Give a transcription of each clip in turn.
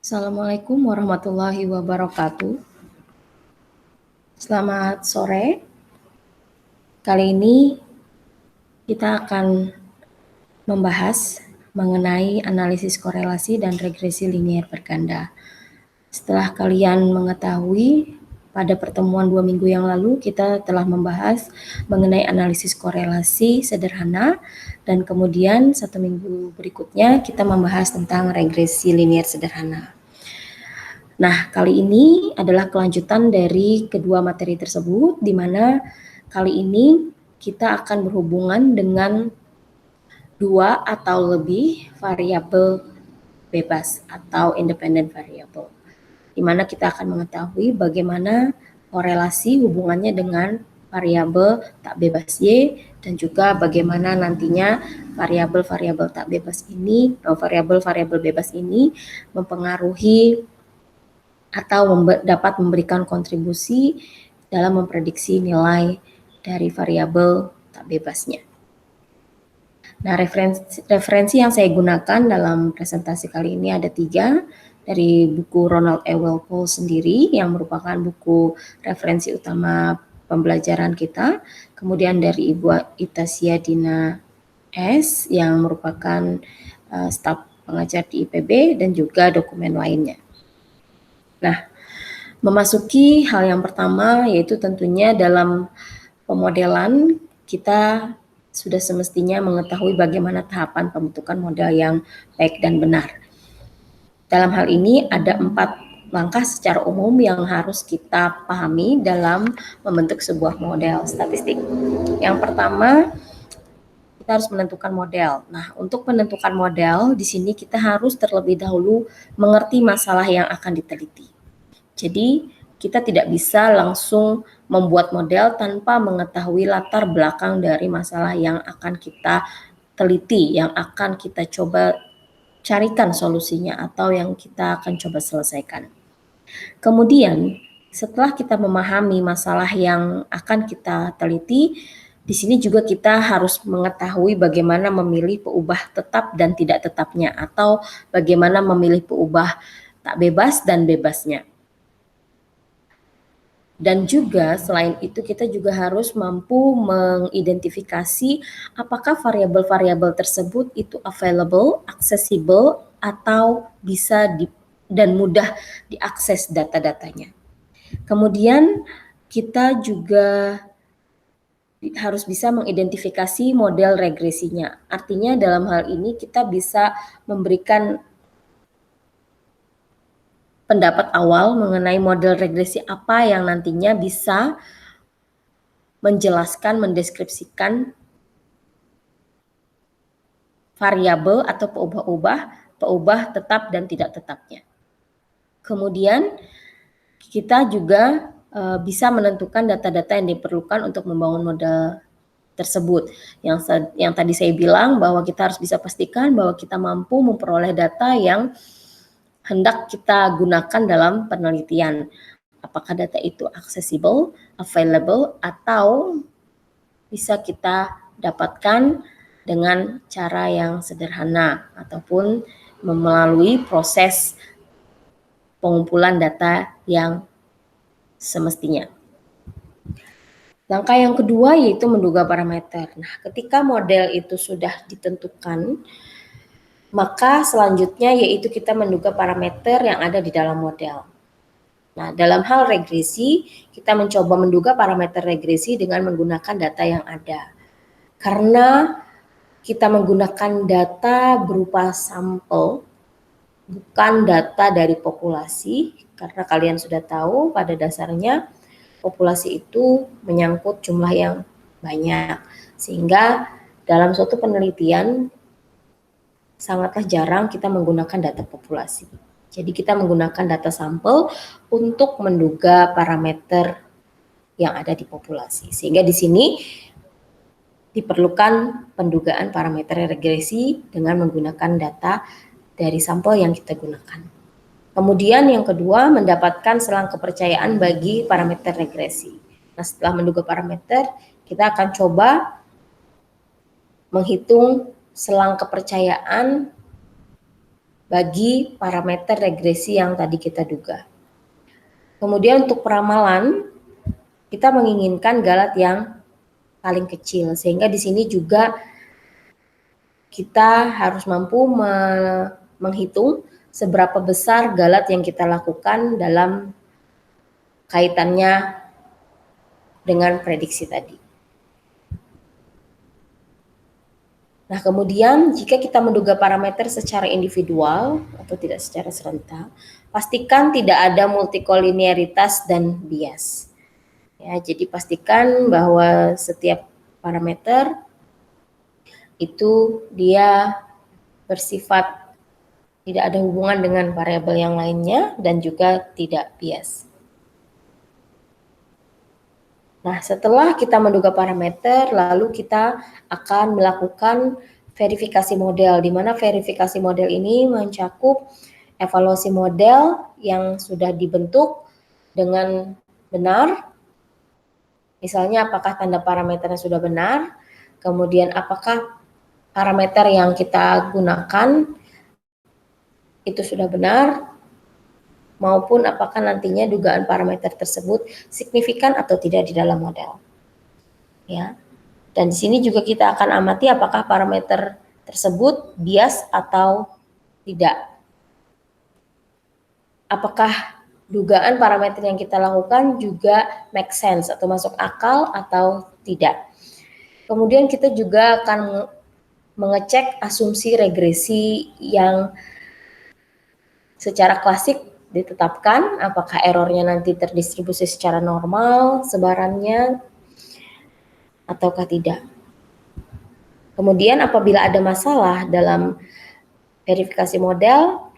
Assalamualaikum warahmatullahi wabarakatuh. Selamat sore. Kali ini kita akan membahas mengenai analisis korelasi dan regresi linier berganda. Setelah kalian mengetahui pada pertemuan 2 minggu yang lalu kita telah membahas mengenai analisis korelasi sederhana, dan kemudian 1 minggu berikutnya kita membahas tentang regresi linier sederhana. Nah, kali ini adalah kelanjutan dari kedua materi tersebut, di mana kali ini kita akan berhubungan dengan 2 atau lebih variabel bebas atau independent variable, di mana kita akan mengetahui bagaimana korelasi hubungannya dengan variabel tak bebas Y, dan juga bagaimana nantinya variabel-variabel tak bebas ini, variabel-variabel bebas ini mempengaruhi atau dapat memberikan kontribusi dalam memprediksi nilai dari variabel tak bebasnya. Nah, referensi yang saya gunakan dalam presentasi kali ini ada 3, dari buku Ronald E. Walpole sendiri yang merupakan buku referensi utama pembelajaran kita, kemudian dari Ibu Itasia Dina S yang merupakan staf pengajar di IPB, dan juga dokumen lainnya. Nah, memasuki hal yang pertama, yaitu tentunya dalam pemodelan kita sudah semestinya mengetahui bagaimana tahapan pembentukan model yang baik dan benar. Dalam hal ini ada 4 langkah secara umum yang harus kita pahami dalam membentuk sebuah model statistik. Yang pertama, kita harus menentukan model. Nah, untuk menentukan model, di sini kita harus terlebih dahulu mengerti masalah yang akan diteliti. Jadi, kita tidak bisa langsung membuat model tanpa mengetahui latar belakang dari masalah yang akan kita teliti, yang akan kita coba carikan solusinya, atau yang kita akan coba selesaikan. Kemudian, setelah kita memahami masalah yang akan kita teliti, di sini juga kita harus mengetahui bagaimana memilih peubah tetap dan tidak tetapnya, atau bagaimana memilih peubah tak bebas dan bebasnya. Dan juga selain itu kita juga harus mampu mengidentifikasi apakah variabel-variabel tersebut itu available, accessible, atau bisa dan mudah diakses data-datanya. Kemudian kita juga harus bisa mengidentifikasi model regresinya. Artinya dalam hal ini kita bisa memberikan pendapat awal mengenai model regresi apa yang nantinya bisa menjelaskan, mendeskripsikan variabel atau peubah tetap dan tidak tetapnya. Kemudian kita juga bisa menentukan data-data yang diperlukan untuk membangun model tersebut. Yang tadi saya bilang bahwa kita harus bisa pastikan bahwa kita mampu memperoleh data yang hendak kita gunakan dalam penelitian. Apakah data itu accessible, available, atau bisa kita dapatkan dengan cara yang sederhana ataupun melalui proses pengumpulan data yang semestinya. Langkah yang kedua yaitu menduga parameter. Nah, ketika model itu sudah ditentukan, maka selanjutnya yaitu kita menduga parameter yang ada di dalam model. Nah, dalam hal regresi, kita mencoba menduga parameter regresi dengan menggunakan data yang ada. Karena kita menggunakan data berupa sampel, bukan data dari populasi, karena kalian sudah tahu pada dasarnya populasi itu menyangkut jumlah yang banyak, sehingga dalam suatu penelitian sangatlah jarang kita menggunakan data populasi. Jadi kita menggunakan data sampel untuk menduga parameter yang ada di populasi. Sehingga di sini diperlukan pendugaan parameter regresi dengan menggunakan data dari sampel yang kita gunakan. Kemudian yang kedua, mendapatkan selang kepercayaan bagi parameter regresi. Nah, setelah menduga parameter, kita akan coba menghitung selang kepercayaan bagi parameter regresi yang tadi kita duga. Kemudian untuk peramalan, kita menginginkan galat yang paling kecil, sehingga di sini juga kita harus mampu menghitung seberapa besar galat yang kita lakukan dalam kaitannya dengan prediksi tadi. Nah, kemudian jika kita menduga parameter secara individual atau tidak secara serentak, pastikan tidak ada multikolinearitas dan bias. Ya, jadi pastikan bahwa setiap parameter itu dia bersifat tidak ada hubungan dengan variabel yang lainnya dan juga tidak bias. Nah, setelah kita menduga parameter, lalu kita akan melakukan verifikasi model, di mana verifikasi model ini mencakup evaluasi model yang sudah dibentuk dengan benar, misalnya apakah tanda parameternya sudah benar, kemudian apakah parameter yang kita gunakan itu sudah benar, maupun apakah nantinya dugaan parameter tersebut signifikan atau tidak di dalam model. Ya. Dan di sini juga kita akan amati apakah parameter tersebut bias atau tidak. Apakah dugaan parameter yang kita lakukan juga make sense atau masuk akal atau tidak. Kemudian kita juga akan mengecek asumsi regresi yang secara klasik ditetapkan, apakah errornya nanti terdistribusi secara normal sebarannya ataukah tidak. Kemudian apabila ada masalah dalam verifikasi model,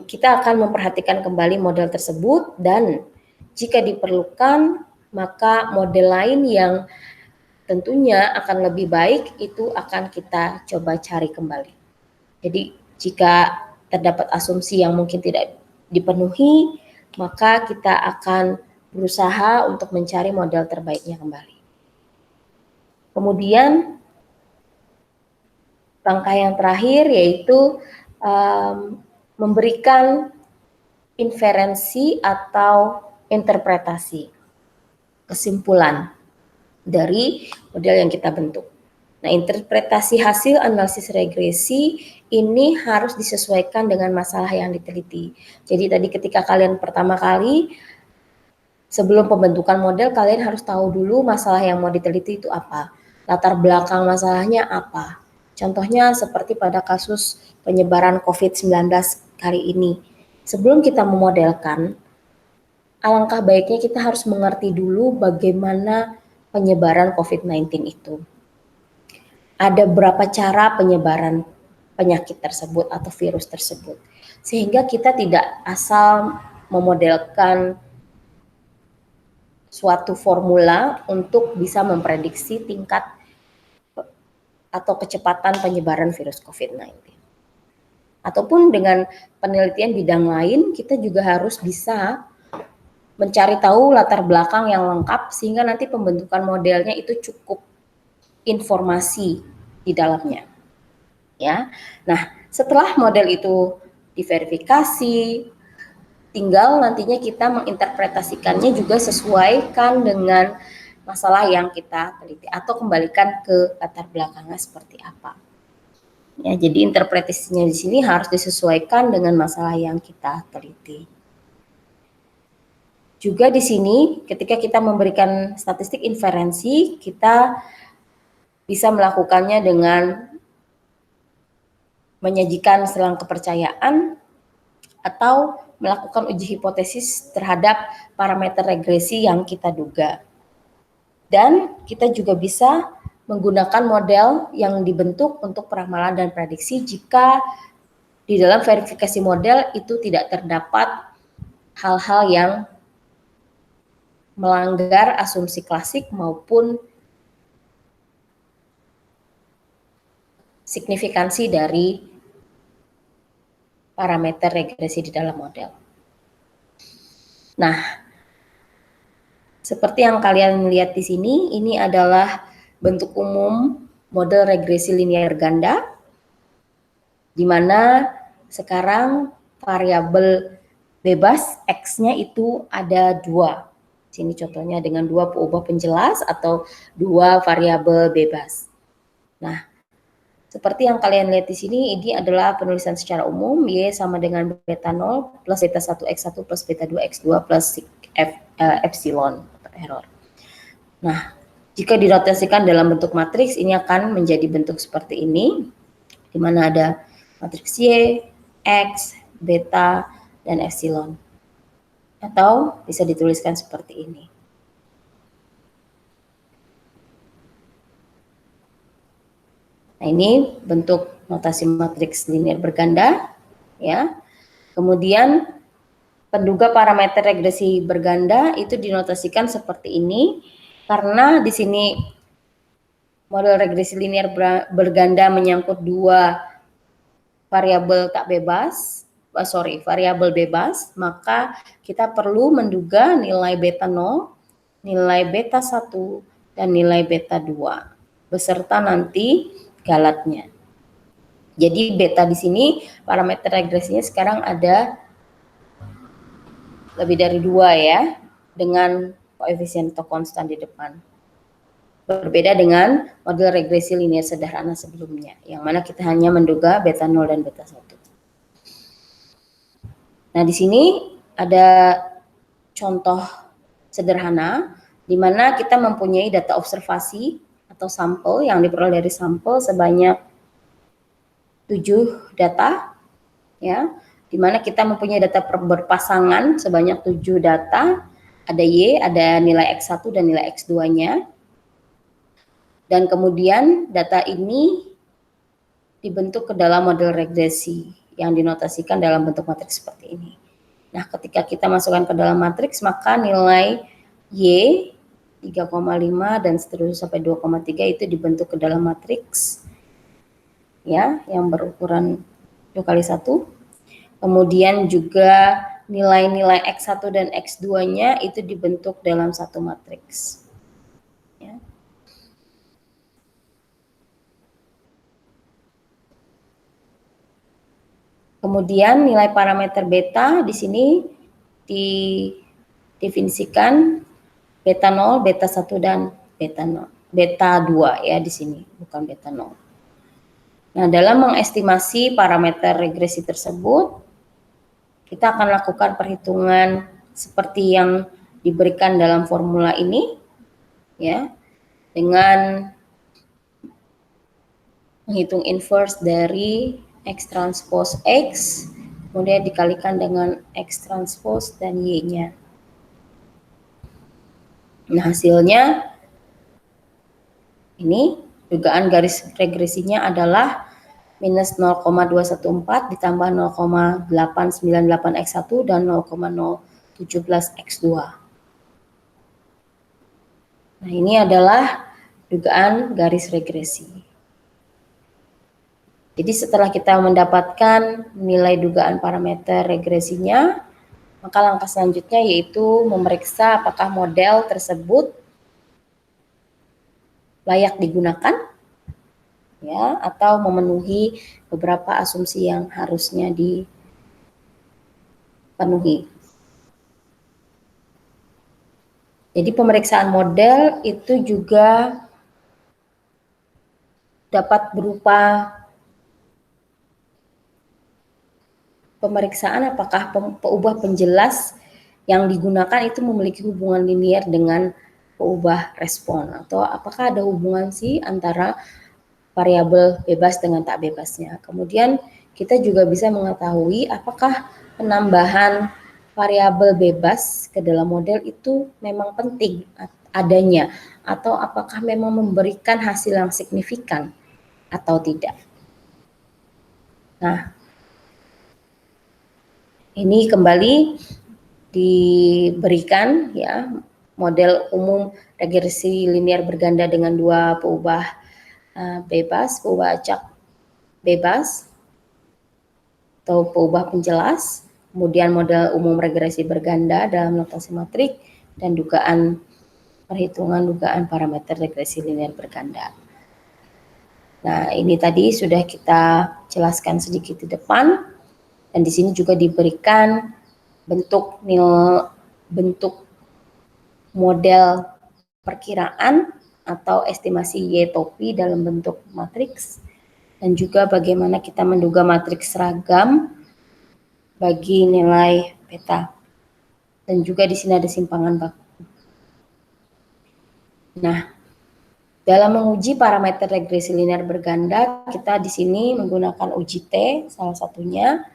kita akan memperhatikan kembali model tersebut dan jika diperlukan maka model lain yang tentunya akan lebih baik itu akan kita coba cari kembali. Jadi jika terdapat asumsi yang mungkin tidak dipenuhi, maka kita akan berusaha untuk mencari model terbaiknya kembali. Kemudian langkah yang terakhir yaitu memberikan inferensi atau interpretasi, kesimpulan dari model yang kita bentuk. Nah, interpretasi hasil analisis regresi ini harus disesuaikan dengan masalah yang diteliti. Jadi tadi ketika kalian pertama kali sebelum pembentukan model, kalian harus tahu dulu masalah yang mau diteliti itu apa, latar belakang masalahnya apa. Contohnya seperti pada kasus penyebaran COVID-19 kali ini. Sebelum kita memodelkan, alangkah baiknya kita harus mengerti dulu bagaimana penyebaran COVID-19 itu. Ada berapa cara penyebaran penyakit tersebut atau virus tersebut. Sehingga kita tidak asal memodelkan suatu formula untuk bisa memprediksi tingkat atau kecepatan penyebaran virus COVID-19. Ataupun dengan penelitian bidang lain, kita juga harus bisa mencari tahu latar belakang yang lengkap sehingga nanti pembentukan modelnya itu cukup informasi di dalamnya. Ya. Nah, setelah model itu diverifikasi, tinggal nantinya kita menginterpretasikannya juga sesuaikan dengan masalah yang kita teliti atau kembalikan ke latar belakangnya seperti apa. Ya, jadi interpretasinya di sini harus disesuaikan dengan masalah yang kita teliti. Juga di sini ketika kita memberikan statistik inferensi, kita bisa melakukannya dengan menyajikan selang kepercayaan atau melakukan uji hipotesis terhadap parameter regresi yang kita duga. Dan kita juga bisa menggunakan model yang dibentuk untuk peramalan dan prediksi jika di dalam verifikasi model itu tidak terdapat hal-hal yang melanggar asumsi klasik maupun signifikansi dari parameter regresi di dalam model. Nah, seperti yang kalian lihat di sini, ini adalah bentuk umum model regresi linear ganda. di mana sekarang variabel bebas X-nya itu ada 2. Sini contohnya dengan 2 peubah penjelas atau 2 variabel bebas. Nah, seperti yang kalian lihat di sini, ini adalah penulisan secara umum, Y sama dengan beta 0 plus beta 1 X1 plus beta 2 X2 plus epsilon, error. Nah, jika dinotasikan dalam bentuk matriks, ini akan menjadi bentuk seperti ini, di mana ada matriks Y, X, beta, dan epsilon. Atau bisa dituliskan seperti ini. Nah, ini bentuk notasi matriks linear berganda, ya. Kemudian penduga parameter regresi berganda itu dinotasikan seperti ini karena di sini model regresi linear berganda menyangkut 2 variabel tak bebas, variabel bebas, maka kita perlu menduga nilai beta 0, nilai beta 1, dan nilai beta 2 beserta nanti galatnya. Jadi beta di sini parameter regresinya sekarang ada lebih dari 2 ya, dengan koefisien atau konstan di depan. Berbeda dengan model regresi linear sederhana sebelumnya, yang mana kita hanya menduga beta 0 dan beta 1. Nah, di sini ada contoh sederhana di mana kita mempunyai data observasi atau sampel yang diperoleh dari sampel sebanyak 7 data, ya, di mana kita mempunyai data berpasangan sebanyak 7 data, ada Y, ada nilai X1 dan nilai X2-nya. Dan kemudian data ini dibentuk ke dalam model regresi yang dinotasikan dalam bentuk matriks seperti ini. Nah, ketika kita masukkan ke dalam matriks, maka nilai Y 3,5 dan seterusnya sampai 2,3 itu dibentuk ke dalam matriks, ya, yang berukuran 2x1. Kemudian juga nilai-nilai X1 dan X2-nya itu dibentuk dalam satu matriks. Ya. Kemudian nilai parameter beta di sini didefinisikan beta 0, beta 1 dan beta 0. Beta 2 ya di sini, bukan beta 0. Nah, dalam mengestimasi parameter regresi tersebut, kita akan lakukan perhitungan seperti yang diberikan dalam formula ini, ya, dengan menghitung inverse dari X transpose X, kemudian dikalikan dengan X transpose dan Y-nya. Nah, hasilnya ini dugaan garis regresinya adalah minus 0,214 ditambah 0,898 X1 dan 0,017 X2. Nah, ini adalah dugaan garis regresi. Jadi setelah kita mendapatkan nilai dugaan parameter regresinya, maka langkah selanjutnya yaitu memeriksa apakah model tersebut layak digunakan, ya, atau memenuhi beberapa asumsi yang harusnya dipenuhi. Jadi pemeriksaan model itu juga dapat berupa pemeriksaan apakah peubah penjelas yang digunakan itu memiliki hubungan linear dengan peubah respon, atau apakah ada hubungan sih antara variabel bebas dengan tak bebasnya. Kemudian kita juga bisa mengetahui apakah penambahan variabel bebas ke dalam model itu memang penting adanya, atau apakah memang memberikan hasil yang signifikan atau tidak. Nah, ini kembali diberikan, ya, model umum regresi linear berganda dengan 2 peubah bebas, peubah acak bebas atau peubah penjelas, kemudian model umum regresi berganda dalam notasi matrik, dan perhitungan dugaan parameter regresi linear berganda. Nah, ini tadi sudah kita jelaskan sedikit di depan, dan di sini juga diberikan bentuk model perkiraan atau estimasi Y topi dalam bentuk matriks, dan juga bagaimana kita menduga matriks seragam bagi nilai beta. Dan juga di sini ada simpangan baku. Nah, dalam menguji parameter regresi linear berganda, kita di sini menggunakan uji T salah satunya,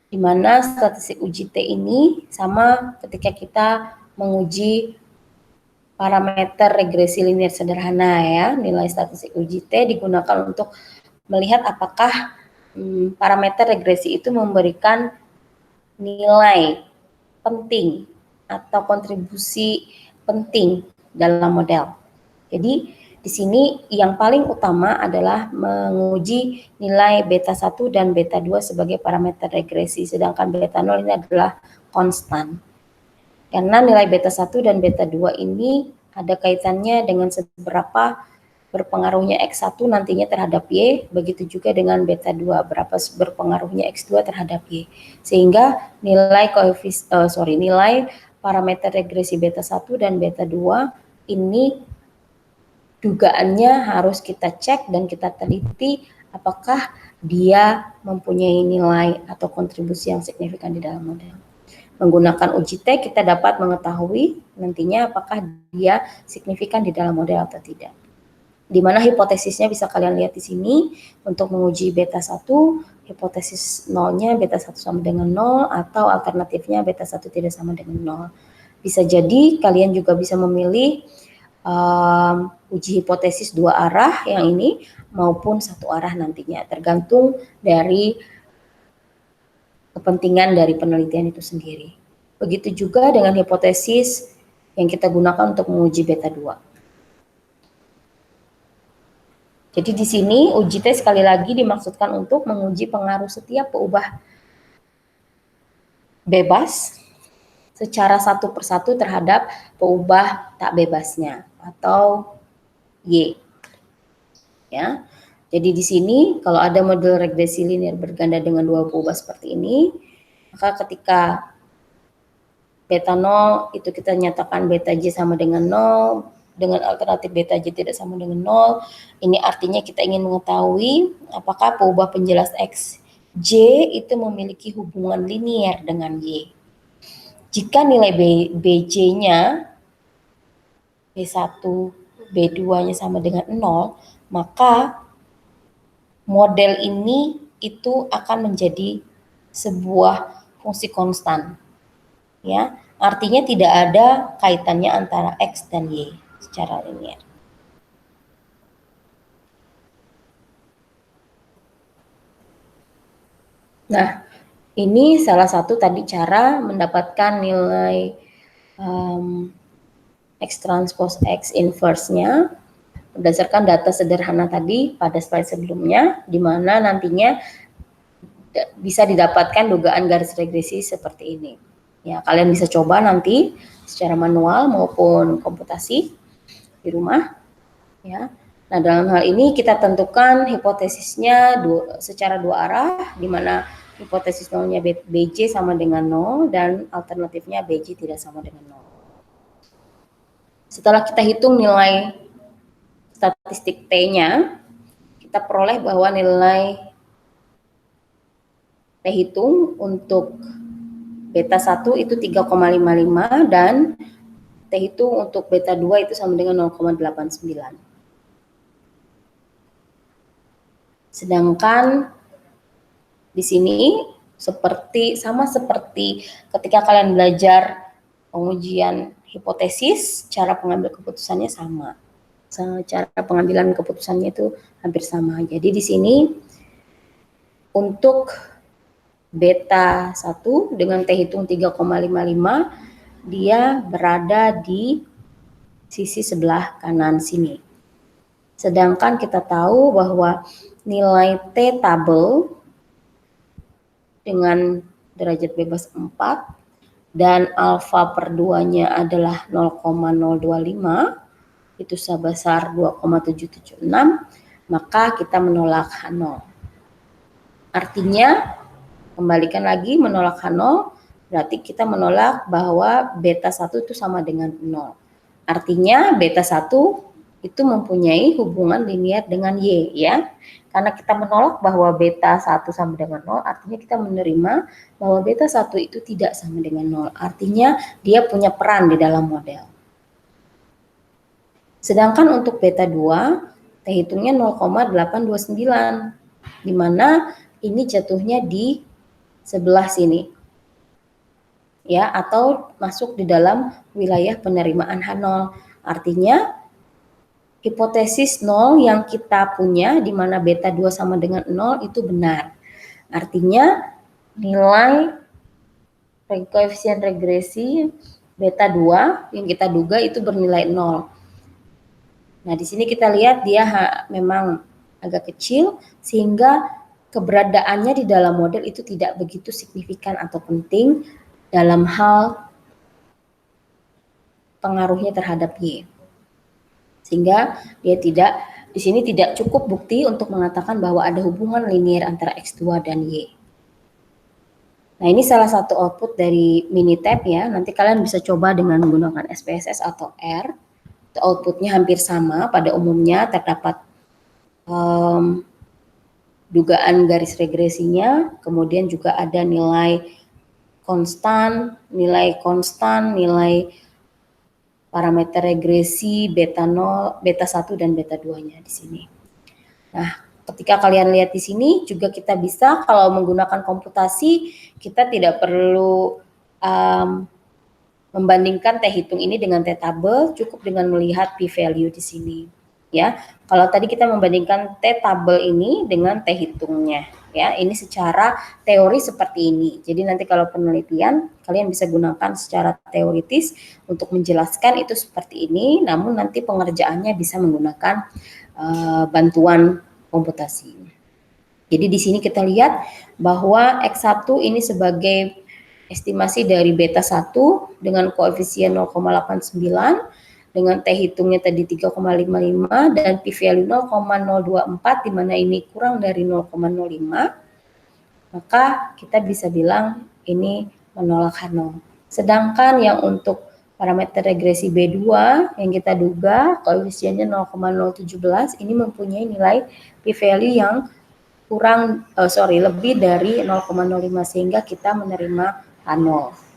di mana statistik uji T ini sama ketika kita menguji parameter regresi linear sederhana ya. Nilai statistik uji T digunakan untuk melihat apakah parameter regresi itu memberikan nilai penting atau kontribusi penting dalam model. Jadi di sini yang paling utama adalah menguji nilai beta 1 dan beta 2 sebagai parameter regresi, sedangkan beta 0 ini adalah konstan. Karena nilai beta 1 dan beta 2 ini ada kaitannya dengan seberapa berpengaruhnya X1 nantinya terhadap Y, begitu juga dengan beta 2, berapa berpengaruhnya X2 terhadap Y. Sehingga nilai parameter regresi beta 1 dan beta 2 ini dugaannya harus kita cek dan kita teliti apakah dia mempunyai nilai atau kontribusi yang signifikan di dalam model. Menggunakan uji T kita dapat mengetahui nantinya apakah dia signifikan di dalam model atau tidak. Di mana hipotesisnya bisa kalian lihat di sini. Untuk menguji beta 1, hipotesis nolnya beta 1 sama dengan 0 atau alternatifnya beta 1 tidak sama dengan 0. Bisa jadi kalian juga bisa memilih uji hipotesis dua arah yang ini maupun satu arah nantinya, tergantung dari kepentingan dari penelitian itu sendiri. Begitu juga dengan hipotesis yang kita gunakan untuk menguji beta 2. Jadi di sini uji T sekali lagi dimaksudkan untuk menguji pengaruh setiap peubah bebas secara satu persatu terhadap peubah tak bebasnya atau Y. Ya. Jadi di sini kalau ada model regresi linear berganda dengan dua peubah seperti ini, maka ketika beta 0 itu kita nyatakan beta J sama dengan 0, dengan alternatif beta J tidak sama dengan 0. Ini artinya kita ingin mengetahui apakah peubah penjelas X J itu memiliki hubungan linear dengan Y. Jika nilai BJ-nya B1, B2-nya sama dengan 0, maka model ini itu akan menjadi sebuah fungsi konstan. Ya, artinya tidak ada kaitannya antara X dan Y secara linear. Nah, ini salah satu tadi cara mendapatkan nilai X transpose X inverse-nya berdasarkan data sederhana tadi pada slide sebelumnya, di mana nantinya bisa didapatkan dugaan garis regresi seperti ini. Ya, kalian bisa coba nanti secara manual maupun komputasi di rumah. Ya. Nah, dalam hal ini kita tentukan hipotesisnya secara dua arah, di mana hipotesis nolnya BJ sama dengan 0 dan alternatifnya BJ tidak sama dengan 0. Setelah kita hitung nilai statistik T-nya, kita peroleh bahwa nilai T hitung untuk beta 1 itu 3,55 dan T hitung untuk beta 2 itu sama dengan 0,89. Sedangkan di sini sama seperti ketika kalian belajar pengujian hipotesis, cara pengambil keputusannya sama. Cara pengambilan keputusannya itu hampir sama. Jadi di sini untuk beta 1 dengan T hitung 3,55 dia berada di sisi sebelah kanan sini. Sedangkan kita tahu bahwa nilai T tabel dengan derajat bebas 4 dan alfa per 2-nya adalah 0,025, itu sebesar 2,776, maka kita menolak H0. Artinya, kembalikan lagi menolak H0, berarti kita menolak bahwa beta 1 itu sama dengan 0. Artinya beta 1 itu mempunyai hubungan linear dengan Y, ya. Karena kita menolak bahwa beta 1 sama dengan 0, artinya kita menerima bahwa beta 1 itu tidak sama dengan 0. Artinya dia punya peran di dalam model. Sedangkan untuk beta 2, T hitungnya 0,829, di mana ini jatuhnya di sebelah sini, ya, atau masuk di dalam wilayah penerimaan H0. Artinya hipotesis 0 yang kita punya di mana beta 2 sama dengan 0 itu benar. Artinya nilai koefisien regresi beta 2 yang kita duga itu bernilai 0. Nah, di sini kita lihat dia memang agak kecil sehingga keberadaannya di dalam model itu tidak begitu signifikan atau penting dalam hal pengaruhnya terhadap Y. Sehingga dia tidak, di sini tidak cukup bukti untuk mengatakan bahwa ada hubungan linear antara X2 dan Y. Nah, ini salah satu output dari Minitab, ya. Nanti kalian bisa coba dengan menggunakan SPSS atau R. Outputnya hampir sama. Pada umumnya terdapat dugaan garis regresinya, kemudian juga ada nilai konstan, nilai parameter regresi beta 0, beta 1 dan beta 2-nya di sini. Nah, ketika kalian lihat di sini juga kita bisa, kalau menggunakan komputasi, kita tidak perlu membandingkan T hitung ini dengan T tabel, cukup dengan melihat p-value di sini. Ya, kalau tadi kita membandingkan T tabel ini dengan T hitungnya, ya, ini secara teori seperti ini. Jadi nanti kalau penelitian kalian bisa gunakan secara teoritis untuk menjelaskan itu seperti ini, namun nanti pengerjaannya bisa menggunakan bantuan komputasi. Jadi di sini kita lihat bahwa X1 ini sebagai estimasi dari beta 1 dengan koefisien 0,89, dengan T hitungnya tadi 3,55 dan p-value 0,024, di mana ini kurang dari 0,05, maka kita bisa bilang ini menolak H0. Sedangkan yang untuk parameter regresi B2 yang kita duga koefisiennya 0,017, ini mempunyai nilai p-value yang lebih dari 0,05, sehingga kita menerima H0.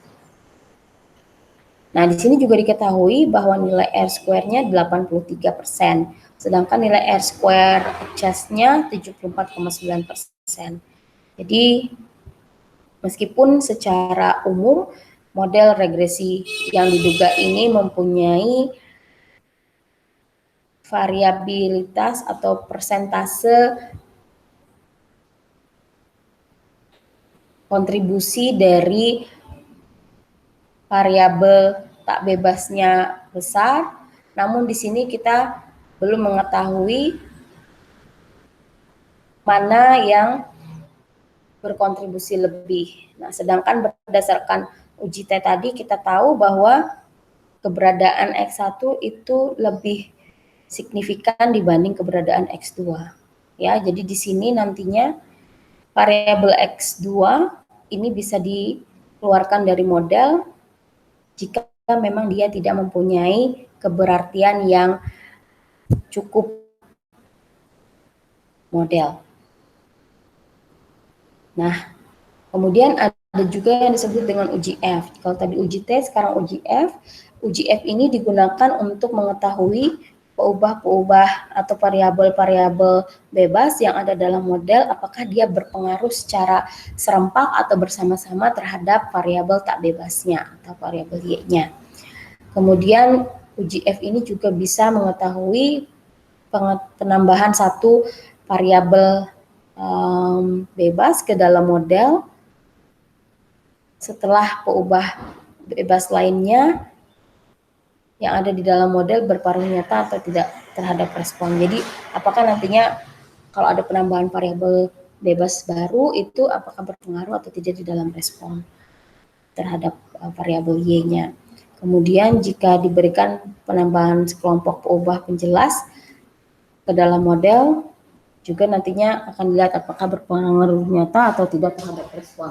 Nah, di sini juga diketahui bahwa nilai R-square-nya 83%, sedangkan nilai R-square Chess-nya 74,9%. Jadi, meskipun secara umum model regresi yang diduga ini mempunyai variabilitas atau persentase kontribusi dari variabel tak bebasnya besar, namun di sini kita belum mengetahui mana yang berkontribusi lebih. Nah, sedangkan berdasarkan uji T tadi kita tahu bahwa keberadaan X1 itu lebih signifikan dibanding keberadaan X2. Ya, jadi di sini nantinya variabel X2 ini bisa dikeluarkan dari model jika memang dia tidak mempunyai keberartian yang cukup model. Nah, kemudian ada juga yang disebut dengan uji F. Kalau tadi uji T, sekarang uji F. Uji F ini digunakan untuk mengetahui peubah-peubah atau variabel-variabel bebas yang ada dalam model, apakah dia berpengaruh secara serempak atau bersama-sama terhadap variabel tak bebasnya atau variabel Y-nya. Kemudian uji F ini juga bisa mengetahui penambahan satu variabel bebas ke dalam model setelah peubah bebas lainnya yang ada di dalam model berpengaruh nyata atau tidak terhadap respon. Jadi apakah nantinya kalau ada penambahan variabel bebas baru itu apakah berpengaruh atau tidak di dalam respon terhadap variabel Y-nya. Kemudian jika diberikan penambahan sekelompok peubah penjelas ke dalam model, Juga nantinya akan dilihat apakah berpengaruh nyata atau tidak terhadap respon.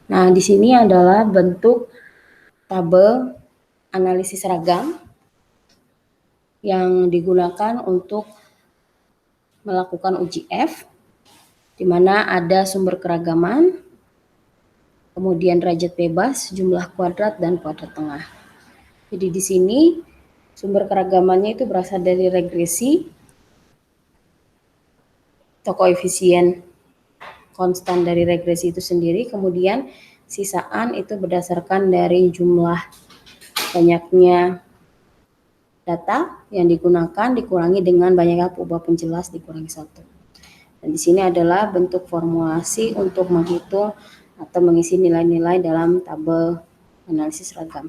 Nah, di sini adalah bentuk tabel analisis ragam yang digunakan untuk melakukan uji F, di mana ada sumber keragaman, kemudian derajat bebas, jumlah kuadrat, dan kuadrat tengah. Jadi di sini sumber keragamannya itu berasal dari regresi, atau koefisien konstan dari regresi itu sendiri, kemudian sisaan itu berdasarkan dari jumlah banyaknya data yang digunakan dikurangi dengan banyaknya perubahan penjelas dikurangi 1. Dan di sini adalah bentuk formulasi untuk menghitung atau mengisi nilai-nilai dalam tabel analisis ragam.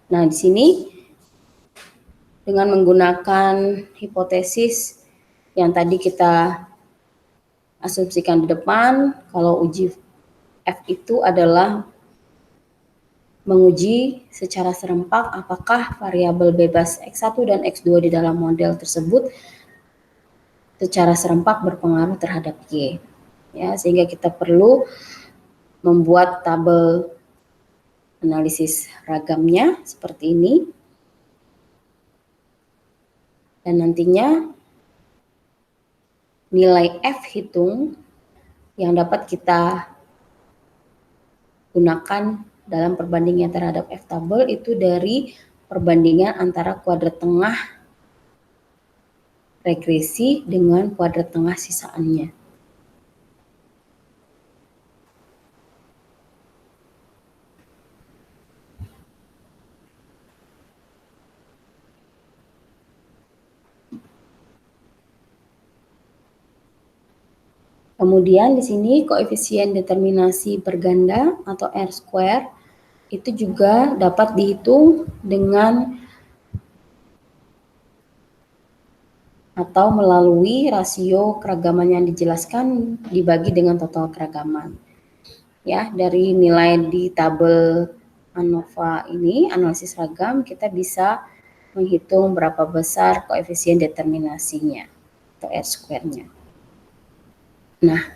Nah, di sini dengan menggunakan hipotesis yang tadi kita asumsikan di depan, kalau uji F itu adalah menguji secara serempak apakah variabel bebas X1 dan X2 di dalam model tersebut secara serempak berpengaruh terhadap Y. Ya, sehingga kita perlu membuat tabel analisis ragamnya seperti ini. Dan nantinya nilai F hitung yang dapat kita gunakan dalam perbandingan terhadap F tabel itu dari perbandingan antara kuadrat tengah regresi dengan kuadrat tengah sisaannya. Kemudian di sini koefisien determinasi berganda atau R square itu juga dapat dihitung dengan atau melalui rasio keragaman yang dijelaskan dibagi dengan total keragaman. Ya, dari nilai di tabel ANOVA ini, analisis ragam, kita bisa menghitung berapa besar koefisien determinasinya atau R square-nya. Nah,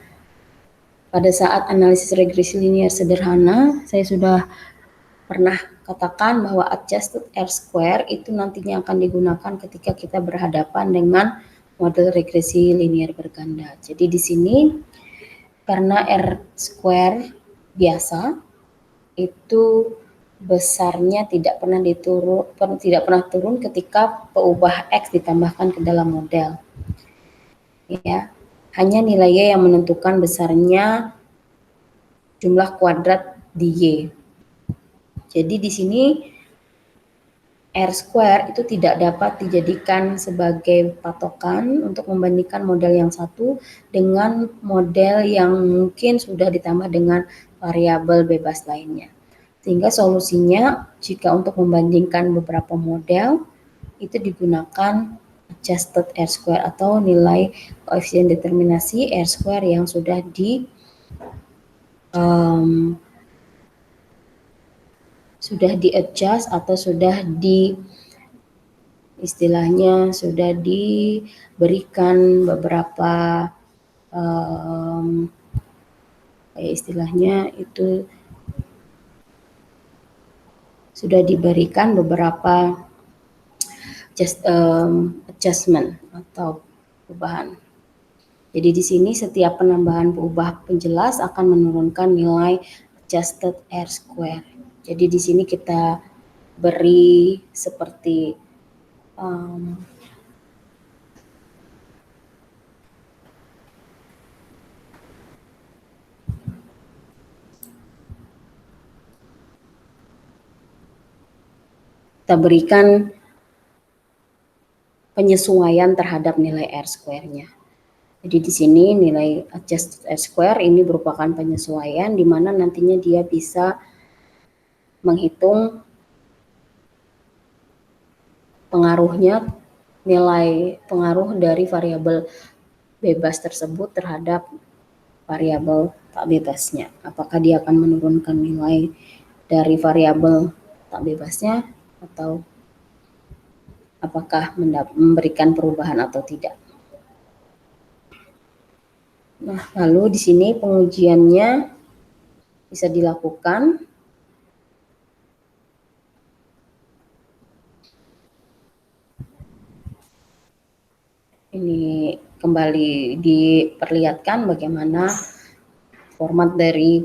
pada saat analisis regresi linear sederhana, saya sudah pernah katakan bahwa adjusted R square itu nantinya akan digunakan ketika kita berhadapan dengan model regresi linear berganda. Jadi di sini karena R square biasa itu besarnya tidak pernah turun ketika peubah X ditambahkan ke dalam model. Ya, hanya nilai Y yang menentukan besarnya jumlah kuadrat di Y. Jadi di sini R square itu tidak dapat dijadikan sebagai patokan untuk membandingkan model yang satu dengan model yang mungkin sudah ditambah dengan variabel bebas lainnya. Sehingga solusinya jika untuk membandingkan beberapa model itu digunakan adjusted R square atau nilai koefisien determinasi R square yang sudah di-adjust atau istilahnya sudah diberikan beberapa istilahnya itu sudah diberikan beberapa adjustment atau perubahan. Jadi di sini setiap penambahan peubah penjelas akan menurunkan nilai adjusted R square. Jadi di sini kita beri seperti kita berikan penyesuaian terhadap nilai R square-nya. Jadi di sini nilai adjusted R-square ini merupakan penyesuaian di mana nantinya dia bisa menghitung pengaruhnya, nilai pengaruh dari variabel bebas tersebut terhadap variabel tak bebasnya. Apakah dia akan menurunkan nilai dari variabel tak bebasnya atau apakah memberikan perubahan atau tidak. Nah, lalu di sini pengujiannya bisa dilakukan ini kembali diperlihatkan bagaimana format dari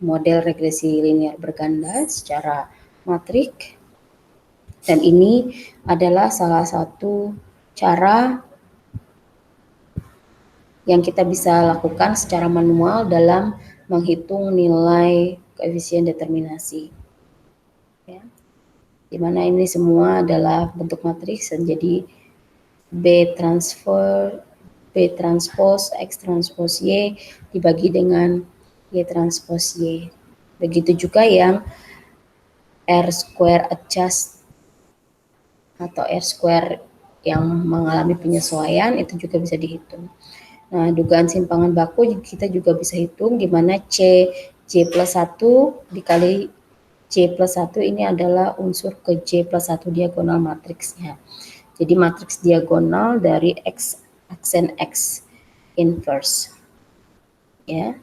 model regresi linear berganda secara matrik, dan ini adalah salah satu cara yang kita bisa lakukan secara manual dalam menghitung nilai koefisien determinasi. Ya. Dimana ini semua adalah bentuk matriks, jadi B transpose X transpose Y dibagi dengan Y transpose Y. Begitu juga yang R square adjust atau R square yang mengalami penyesuaian itu juga bisa dihitung. Nah, dugaan simpangan baku kita juga bisa hitung di mana J plus 1 dikali J plus 1 ini adalah unsur ke J plus 1 diagonal matriksnya. Jadi matriks diagonal dari X aksen X inverse. Ya.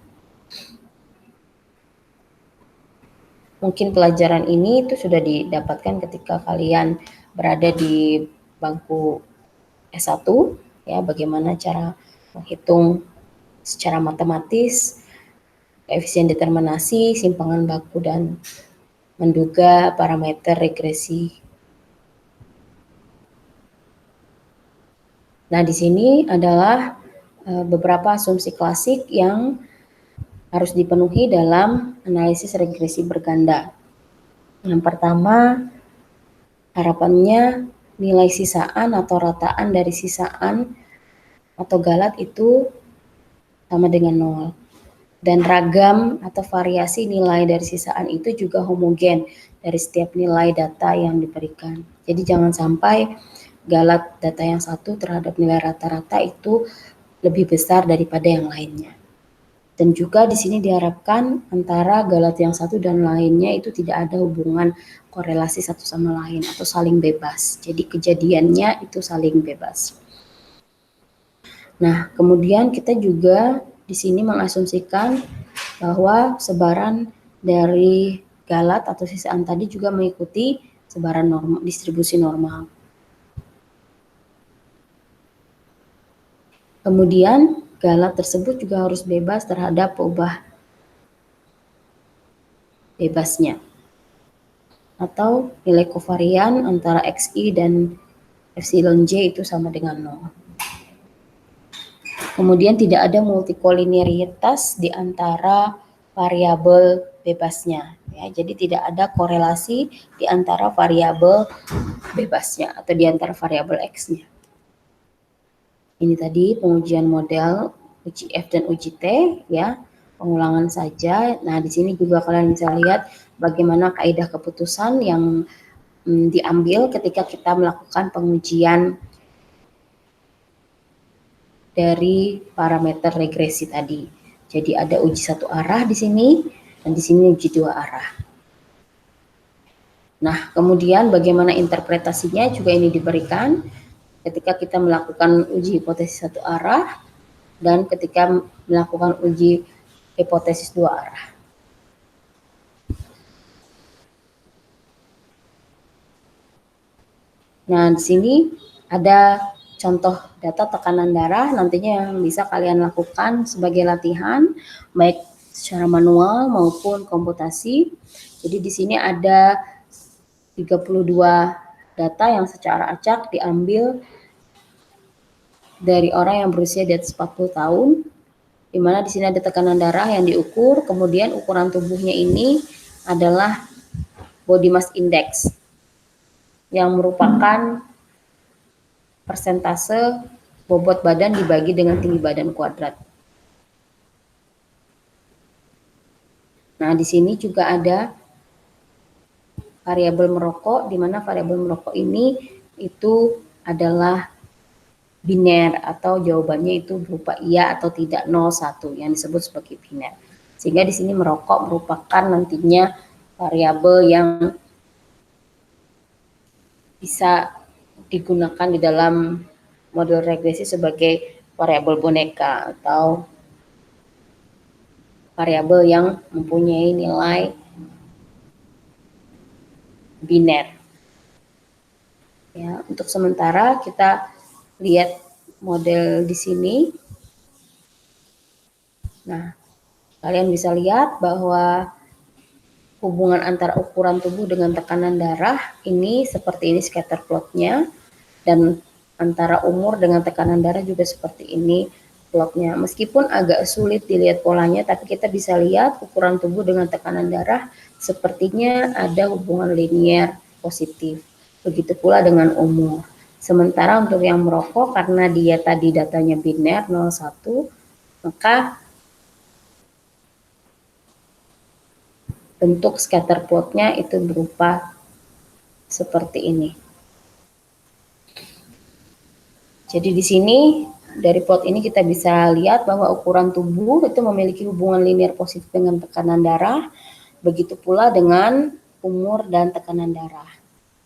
Mungkin pelajaran ini itu sudah didapatkan ketika kalian berada di bangku S1, ya, bagaimana cara menghitung secara matematis koefisien determinasi, simpangan baku, dan menduga parameter regresi. Nah, di sini adalah beberapa asumsi klasik yang harus dipenuhi dalam analisis regresi berganda. Yang pertama, harapannya nilai sisaan atau rataan dari sisaan atau galat itu sama dengan 0. Dan ragam atau variasi nilai dari sisaan itu juga homogen dari setiap nilai data yang diberikan. Jadi jangan sampai galat data yang satu terhadap nilai rata-rata itu lebih besar daripada yang lainnya. Dan juga di sini diharapkan antara galat yang satu dan lainnya itu tidak ada hubungan korelasi satu sama lain atau saling bebas. Jadi kejadiannya itu saling bebas. Nah, kemudian kita juga di sini mengasumsikan bahwa sebaran dari galat atau sisaan tadi juga mengikuti sebaran normal, distribusi normal. Kemudian galat tersebut juga harus bebas terhadap peubah bebasnya atau nilai kovarian antara Xi dan epsilon J itu sama dengan 0. Kemudian tidak ada multikolinearitas di antara variabel bebasnya. Ya, jadi tidak ada korelasi di antara variabel bebasnya atau di antara variabel X-nya. Ini tadi pengujian model uji F dan uji T, ya, pengulangan saja. Nah, di sini juga kalian bisa lihat bagaimana kaidah keputusan yang diambil ketika kita melakukan pengujian dari parameter regresi tadi. Jadi ada uji satu arah di sini dan di sini uji dua arah. Nah, kemudian bagaimana interpretasinya juga ini diberikan ketika kita melakukan uji hipotesis satu arah dan ketika melakukan uji hipotesis dua arah. Nah, di sini ada contoh data tekanan darah nantinya yang bisa kalian lakukan sebagai latihan baik secara manual maupun komputasi. Jadi di sini ada 32 data yang secara acak diambil dari orang yang berusia di atas 40 tahun, di mana di sini ada tekanan darah yang diukur, kemudian ukuran tubuhnya ini adalah body mass index yang merupakan persentase bobot badan dibagi dengan tinggi badan kuadrat. Nah, di sini juga ada variabel merokok, di mana variabel merokok ini itu adalah biner atau jawabannya itu berupa iya atau tidak 01 yang disebut sebagai biner. Sehingga di sini merokok merupakan nantinya variabel yang bisa digunakan di dalam model regresi sebagai variabel boneka atau variabel yang mempunyai nilai biner. Ya, untuk sementara kita lihat model di sini. Nah, kalian bisa lihat bahwa hubungan antara ukuran tubuh dengan tekanan darah ini seperti ini scatter plotnya, dan antara umur dengan tekanan darah juga seperti ini plotnya. Meskipun agak sulit dilihat polanya, tapi kita bisa lihat ukuran tubuh dengan tekanan darah sepertinya ada hubungan linier positif. Begitu pula dengan umur. Sementara untuk yang merokok, karena dia tadi datanya biner 01, maka bentuk scatter plotnya itu berupa seperti ini. Jadi di sini dari plot ini kita bisa lihat bahwa ukuran tubuh itu memiliki hubungan linear positif dengan tekanan darah, begitu pula dengan umur dan tekanan darah.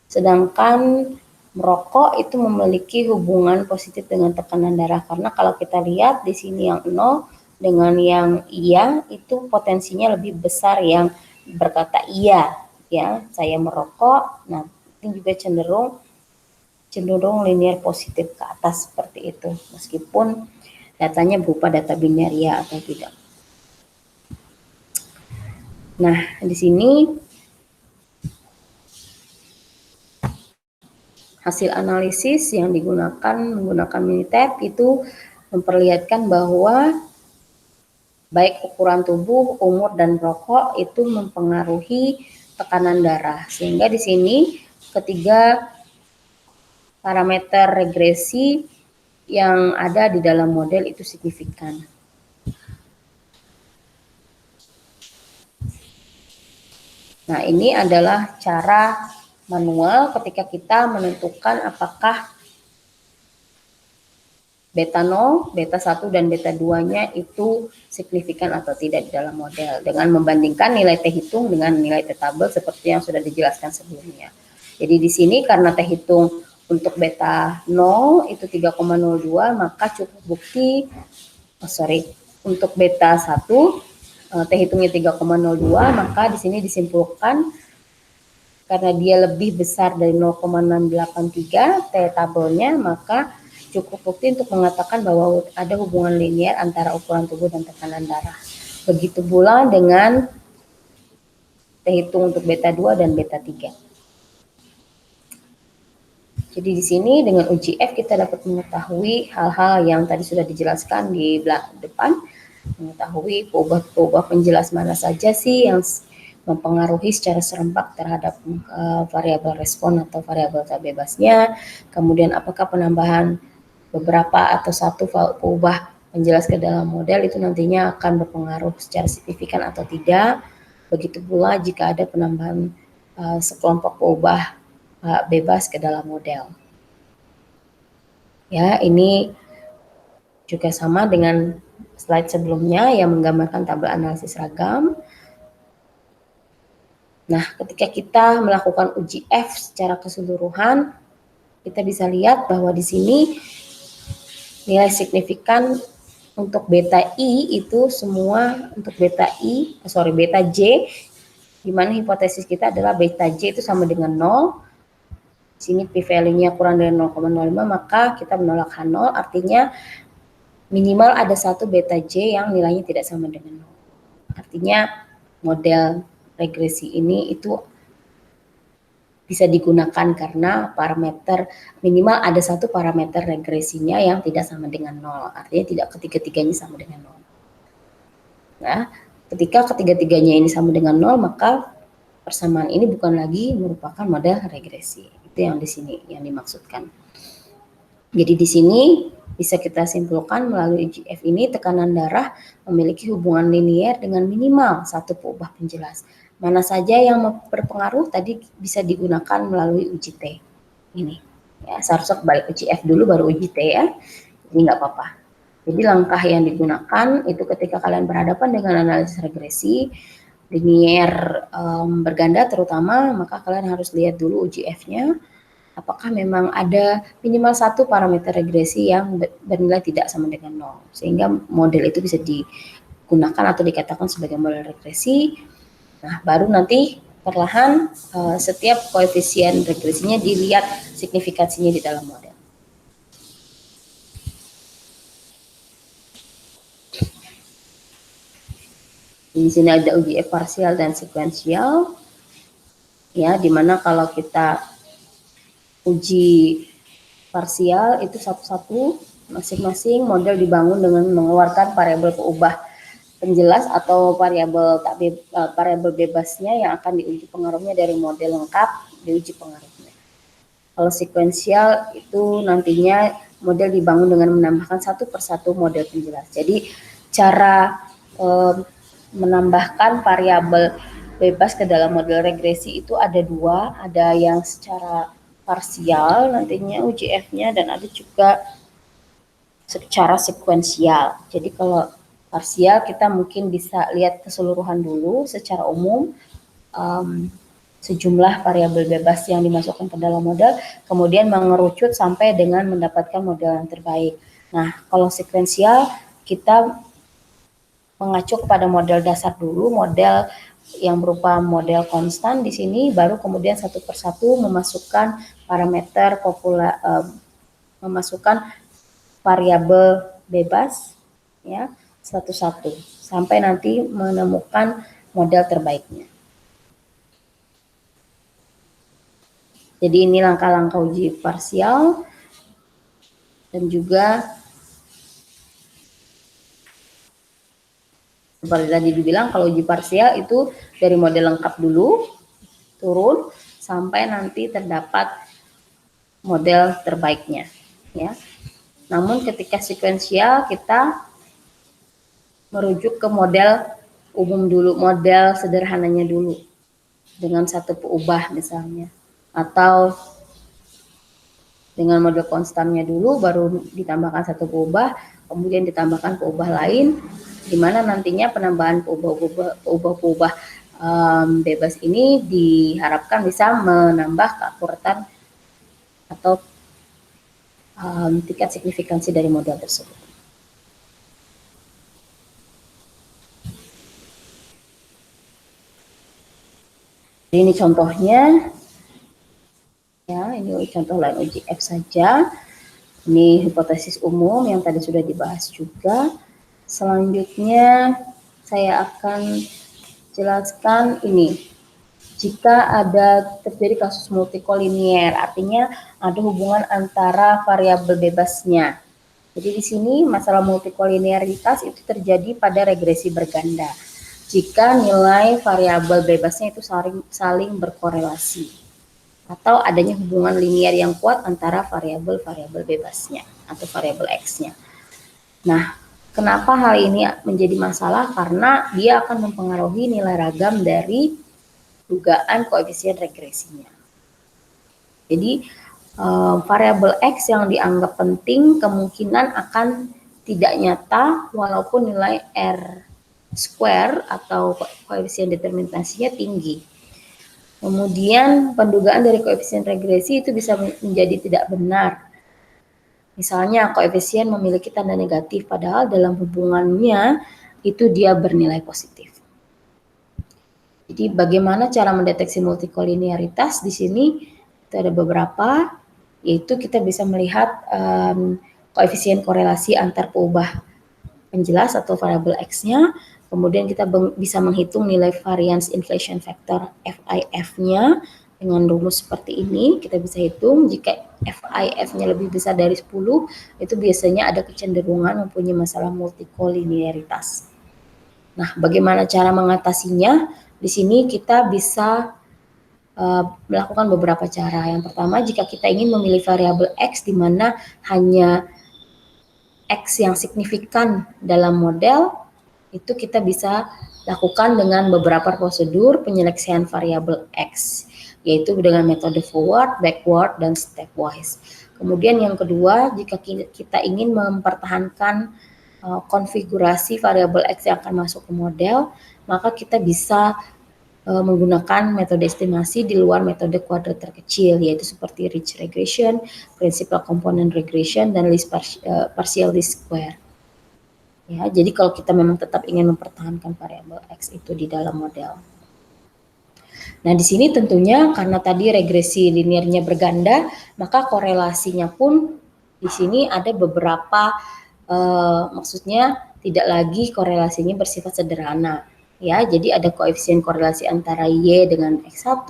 Sedangkan merokok itu memiliki hubungan positif dengan tekanan darah, karena kalau kita lihat di sini yang 0 dengan yang iya itu potensinya lebih besar yang berkata iya, ya saya merokok. Nah, ini juga cenderung linear positif ke atas seperti itu, meskipun datanya berupa data biner ya atau tidak. Nah, di sini hasil analisis yang digunakan menggunakan Minitab itu memperlihatkan bahwa baik ukuran tubuh, umur, dan rokok itu mempengaruhi tekanan darah. Sehingga di sini ketiga parameter regresi yang ada di dalam model itu signifikan. Nah, ini adalah cara manual ketika kita menentukan apakah beta 0, beta 1, dan beta 2-nya itu signifikan atau tidak di dalam model dengan membandingkan nilai T hitung dengan nilai T tabel seperti yang sudah dijelaskan sebelumnya. Jadi di sini karena T hitung untuk beta 0 itu 3,02, maka cukup bukti untuk beta 1 T hitungnya 3,02, maka di sini disimpulkan karena dia lebih besar dari 0,683 T tabelnya, maka cukup bukti untuk mengatakan bahwa ada hubungan linier antara ukuran tubuh dan tekanan darah. Begitu pula dengan T hitung untuk beta 2 dan beta 3. Jadi di sini dengan uji F kita dapat mengetahui hal-hal yang tadi sudah dijelaskan di depan, mengetahui peubah-peubah penjelas mana saja sih yang mempengaruhi secara serempak terhadap variabel respon atau variabel tak bebasnya, kemudian apakah penambahan beberapa atau satu peubah penjelas ke dalam model itu nantinya akan berpengaruh secara signifikan atau tidak. Begitu pula jika ada penambahan sekelompok peubah bebas ke dalam model. Ya, ini juga sama dengan slide sebelumnya yang menggambarkan tabel analisis ragam. Nah, ketika kita melakukan uji F secara keseluruhan, kita bisa lihat bahwa di sini nilai signifikan untuk beta I itu semua untuk beta J, di mana hipotesis kita adalah beta J itu sama dengan 0. Di sini p-value-nya kurang dari 0,05, maka kita menolak H0, artinya minimal ada satu beta J yang nilainya tidak sama dengan 0. Artinya model regresi ini itu bisa digunakan karena parameter minimal ada satu parameter regresinya yang tidak sama dengan 0. Artinya tidak ketiga-tiganya sama dengan 0. Nah, ketika ketiga-tiganya ini sama dengan 0, maka persamaan ini bukan lagi merupakan model regresi. Itu yang di sini yang dimaksudkan. Jadi di sini Bisa kita simpulkan melalui UGF ini tekanan darah memiliki hubungan linier dengan minimal satu peubah penjelas. Mana saja yang berpengaruh tadi bisa digunakan melalui uji T. Ini ya, seharusnya balik UGF dulu baru uji T ya. Jadi nggak apa-apa. Jadi langkah yang digunakan itu ketika kalian berhadapan dengan analisis regresi linier berganda terutama, maka kalian harus lihat dulu UGF-nya. Apakah memang ada minimal satu parameter regresi yang bernilai tidak sama dengan 0, sehingga model itu bisa digunakan atau dikatakan sebagai model regresi. Nah, baru nanti perlahan setiap koefisien regresinya dilihat signifikansinya di dalam model. Di sini ada UGF parsial dan sekuensial, ya, dimana kalau kita uji parsial itu satu-satu, masing-masing model dibangun dengan mengeluarkan variabel peubah penjelas atau variabel bebasnya yang akan diuji pengaruhnya dari model lengkap diuji pengaruhnya. Kalau sekuensial itu nantinya model dibangun dengan menambahkan satu persatu model penjelas. Jadi cara menambahkan variabel bebas ke dalam model regresi itu ada dua, ada yang secara parsial nantinya UGF-nya dan ada juga secara sekuensial. Jadi kalau parsial kita mungkin bisa lihat keseluruhan dulu secara umum sejumlah variabel bebas yang dimasukkan ke dalam model, kemudian mengerucut sampai dengan mendapatkan model yang terbaik. Nah, kalau sekuensial kita mengacu kepada model dasar dulu, model yang berupa model konstan di sini, baru kemudian satu persatu memasukkan parameter memasukkan variabel bebas ya satu-satu sampai nanti menemukan model terbaiknya. Jadi ini langkah-langkah uji parsial dan juga seperti tadi dibilang kalau uji parsial itu dari model lengkap dulu turun sampai nanti terdapat model terbaiknya ya. Namun ketika sekuensial kita merujuk ke model umum dulu, model sederhananya dulu dengan satu peubah misalnya, atau dengan model konstannya dulu baru ditambahkan satu peubah, kemudian ditambahkan peubah lain, di mana nantinya penambahan peubah bebas ini diharapkan bisa menambah keakuratan atau tingkat signifikansi dari model tersebut. Ini contohnya, ya ini contoh lain UGF saja. Ini hipotesis umum yang tadi sudah dibahas juga. Selanjutnya saya akan jelaskan ini. Jika ada terjadi kasus multikolinier, artinya ada hubungan antara variabel bebasnya. Jadi di sini masalah multikoliniaritas itu terjadi pada regresi berganda. Jika nilai variabel bebasnya itu saling berkorelasi atau adanya hubungan linier yang kuat antara variabel-variabel bebasnya atau variabel X-nya. Nah, kenapa hal ini menjadi masalah? Karena dia akan mempengaruhi nilai ragam dari dugaan koefisien regresinya. Jadi variabel X yang dianggap penting kemungkinan akan tidak nyata walaupun nilai R square atau koefisien determinasinya tinggi. Kemudian pendugaan dari koefisien regresi itu bisa menjadi tidak benar. Misalnya koefisien memiliki tanda negatif padahal dalam hubungannya itu dia bernilai positif. Jadi bagaimana cara mendeteksi multikoliniaritas di sini? Itu ada beberapa, yaitu kita bisa melihat koefisien korelasi antar peubah penjelas atau variabel X-nya. Kemudian kita bisa menghitung nilai variance inflation factor FIF-nya dengan rumus seperti ini. Kita bisa hitung jika FIF-nya lebih besar dari 10, itu biasanya ada kecenderungan mempunyai masalah multikoliniaritas. Nah, bagaimana cara mengatasinya? Di sini kita bisa melakukan beberapa cara. Yang pertama, jika kita ingin memilih variabel X di mana hanya X yang signifikan dalam model, itu kita bisa lakukan dengan beberapa prosedur penyeleksian variabel X, yaitu dengan metode forward, backward, dan stepwise. Kemudian yang kedua, jika kita ingin mempertahankan konfigurasi variabel X yang akan masuk ke model, maka kita bisa menggunakan metode estimasi di luar metode kuadrat terkecil, yaitu seperti ridge regression, principal component regression, dan partial least square. Ya, jadi kalau kita memang tetap ingin mempertahankan variabel X itu di dalam model. Nah, di sini tentunya karena tadi regresi linearnya berganda, maka korelasinya pun di sini ada beberapa, maksudnya tidak lagi korelasinya bersifat sederhana. Ya, jadi ada koefisien korelasi antara Y dengan X1,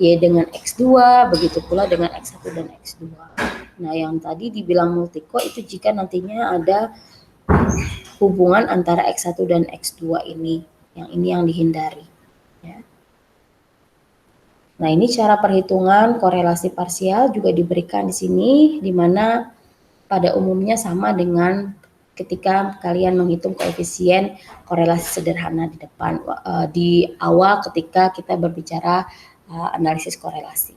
Y dengan X2, begitu pula dengan X1 dan X2. Nah, yang tadi dibilang multiko itu jika nantinya ada hubungan antara X1 dan X2 ini yang dihindari. Ya. Nah, ini cara perhitungan korelasi parsial juga diberikan di sini, di mana pada umumnya sama dengan ketika kalian menghitung koefisien korelasi sederhana di depan, di awal ketika kita berbicara analisis korelasi.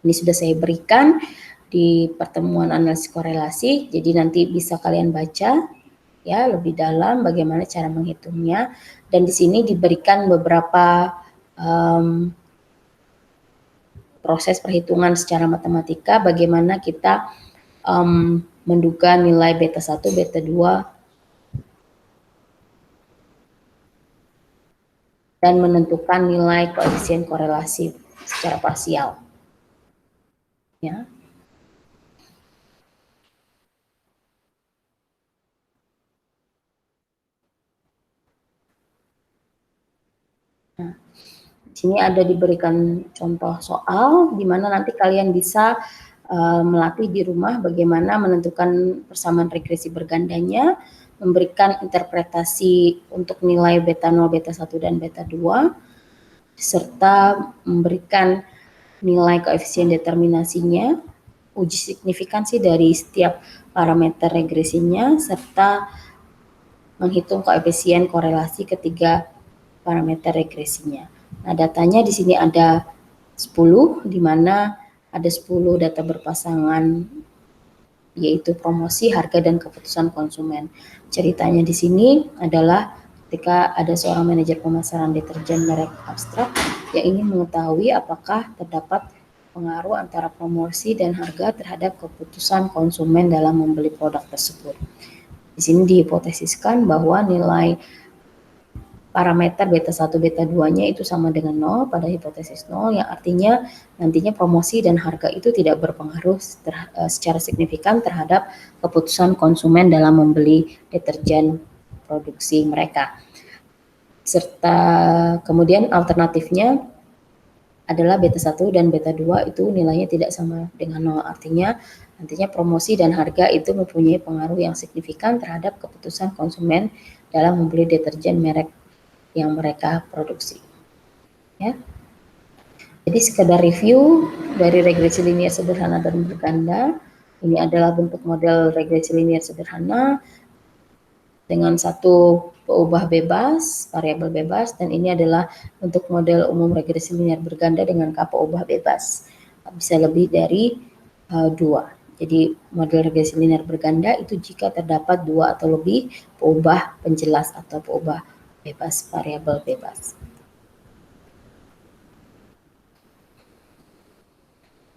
Ini sudah saya berikan di pertemuan analisis korelasi, jadi nanti bisa kalian baca ya lebih dalam bagaimana cara menghitungnya, dan di sini diberikan beberapa proses perhitungan secara matematika bagaimana kita menduga nilai beta 1, beta 2 dan menentukan nilai koefisien korelasi secara parsial. Ya. Nah, di sini ada diberikan contoh soal di mana nanti kalian bisa melatih di rumah bagaimana menentukan persamaan regresi bergandanya, memberikan interpretasi untuk nilai beta 0, beta 1, dan beta 2, serta memberikan nilai koefisien determinasinya, uji signifikansi dari setiap parameter regresinya, serta menghitung koefisien korelasi ketiga parameter regresinya. Nah, datanya di sini ada 10, di mana ada 10 data berpasangan, yaitu promosi, harga, dan keputusan konsumen. Ceritanya di sini adalah ketika ada seorang manajer pemasaran deterjen merek abstrak yang ingin mengetahui apakah terdapat pengaruh antara promosi dan harga terhadap keputusan konsumen dalam membeli produk tersebut. Di sini dihipotesiskan bahwa nilai parameter beta 1, beta 2-nya itu sama dengan 0 pada hipotesis 0, yang artinya nantinya promosi dan harga itu tidak berpengaruh secara signifikan terhadap keputusan konsumen dalam membeli deterjen produksi mereka. Serta kemudian alternatifnya adalah beta 1 dan beta 2 itu nilainya tidak sama dengan 0, artinya nantinya promosi dan harga itu mempunyai pengaruh yang signifikan terhadap keputusan konsumen dalam membeli deterjen merek yang mereka produksi. Ya. Jadi sekedar review dari regresi linear sederhana dan berganda. Ini adalah bentuk model regresi linear sederhana dengan satu peubah bebas, variabel bebas, dan ini adalah bentuk model umum regresi linear berganda dengan k peubah bebas. Bisa lebih dari 2. Jadi model regresi linear berganda itu jika terdapat 2 atau lebih peubah penjelas atau peubah bebas, variabel bebas.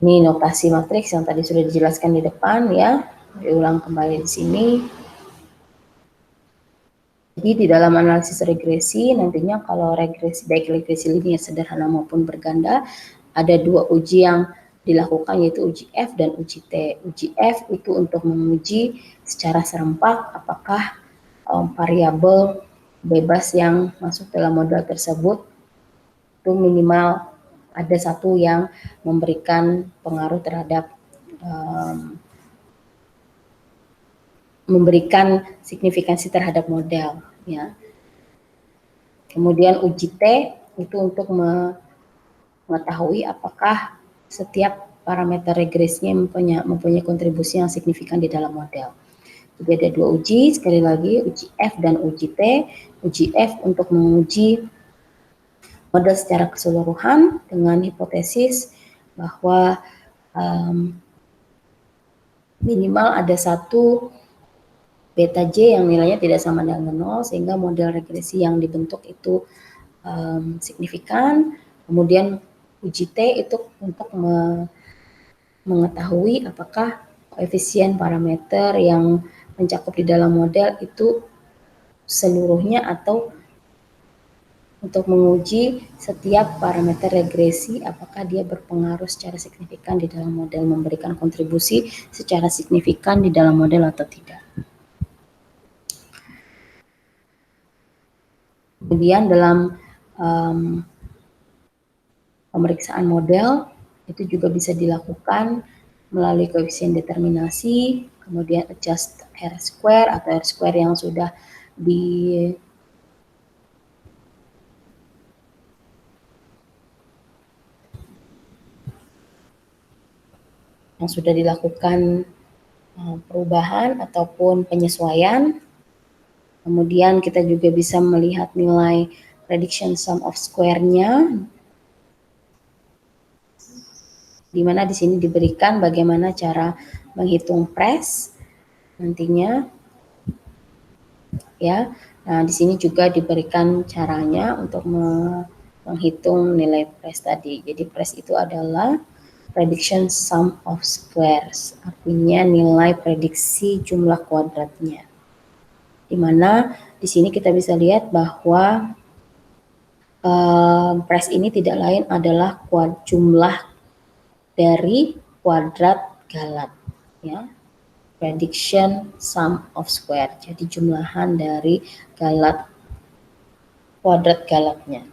Ini notasi matriks yang tadi sudah dijelaskan di depan ya. Diulang kembali di sini. Jadi di dalam analisis regresi nantinya kalau regresi baik regresi linear sederhana maupun berganda ada 2 uji yang dilakukan yaitu uji F dan uji T. Uji F itu untuk menguji secara serempak apakah variabel bebas yang masuk dalam model tersebut itu minimal ada satu yang memberikan pengaruh terhadap memberikan signifikansi terhadap model ya. Kemudian uji T itu untuk mengetahui apakah setiap parameter regresinya mempunyai kontribusi yang signifikan di dalam model. Jadi ada dua uji, sekali lagi uji F dan uji T. Uji F untuk menguji model secara keseluruhan dengan hipotesis bahwa minimal ada satu beta J yang nilainya tidak sama dengan 0, sehingga model regresi yang dibentuk itu signifikan. Kemudian uji T itu untuk mengetahui apakah koefisien parameter yang mencakup di dalam model itu seluruhnya, atau untuk menguji setiap parameter regresi apakah dia berpengaruh secara signifikan di dalam model, memberikan kontribusi secara signifikan di dalam model atau tidak. Kemudian dalam pemeriksaan model itu juga bisa dilakukan melalui koefisien determinasi, kemudian adjust R square atau R square yang sudah dilakukan perubahan ataupun penyesuaian. Kemudian kita juga bisa melihat nilai prediction sum of square-nya, di mana di sini diberikan bagaimana cara menghitung press nantinya, ya. Nah, di sini juga diberikan caranya untuk menghitung nilai press tadi. Jadi press itu adalah prediction sum of squares, artinya nilai prediksi jumlah kuadratnya. Di mana di sini kita bisa lihat bahwa press ini tidak lain adalah jumlah dari kuadrat galat, ya. Prediction sum of square, jadi jumlahan dari galat, kuadrat galatnya.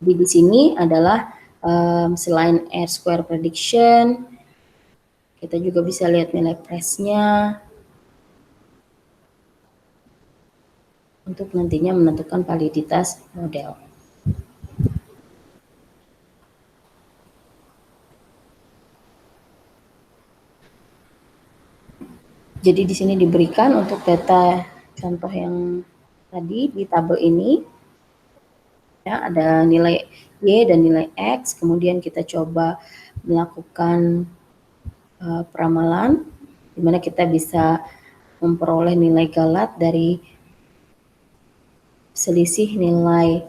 Di sini adalah selain R square prediction, kita juga bisa lihat nilai pressnya untuk nantinya menentukan validitas model. Jadi di sini diberikan untuk data contoh yang tadi di tabel ini, ya, ada nilai Y dan nilai X. Kemudian kita coba melakukan peramalan, di mana kita bisa memperoleh nilai galat dari selisih nilai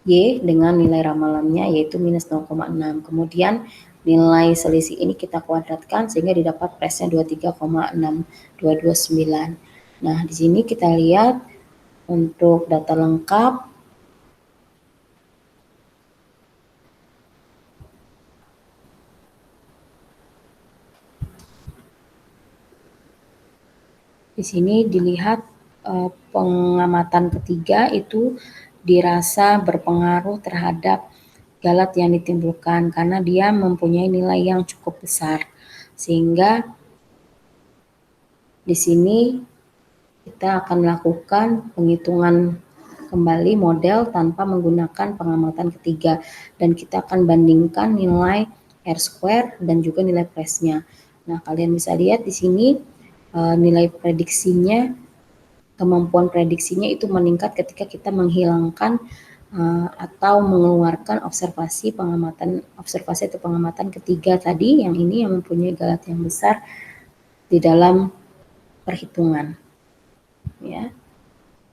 Y dengan nilai ramalannya, yaitu minus 0,6. Kemudian nilai selisih ini kita kuadratkan sehingga didapat pressnya 23,6229. Nah, di sini kita lihat untuk data lengkap. Di sini dilihat pengamatan ketiga itu dirasa berpengaruh terhadap galat yang ditimbulkan karena dia mempunyai nilai yang cukup besar, sehingga di sini kita akan melakukan penghitungan kembali model tanpa menggunakan pengamatan ketiga, dan kita akan bandingkan nilai R square dan juga nilai pressnya. Nah, kalian bisa lihat di sini nilai prediksinya, kemampuan prediksinya itu meningkat ketika kita menghilangkan atau mengeluarkan observasi atau pengamatan ketiga tadi, yang ini yang mempunyai galat yang besar di dalam perhitungan, ya.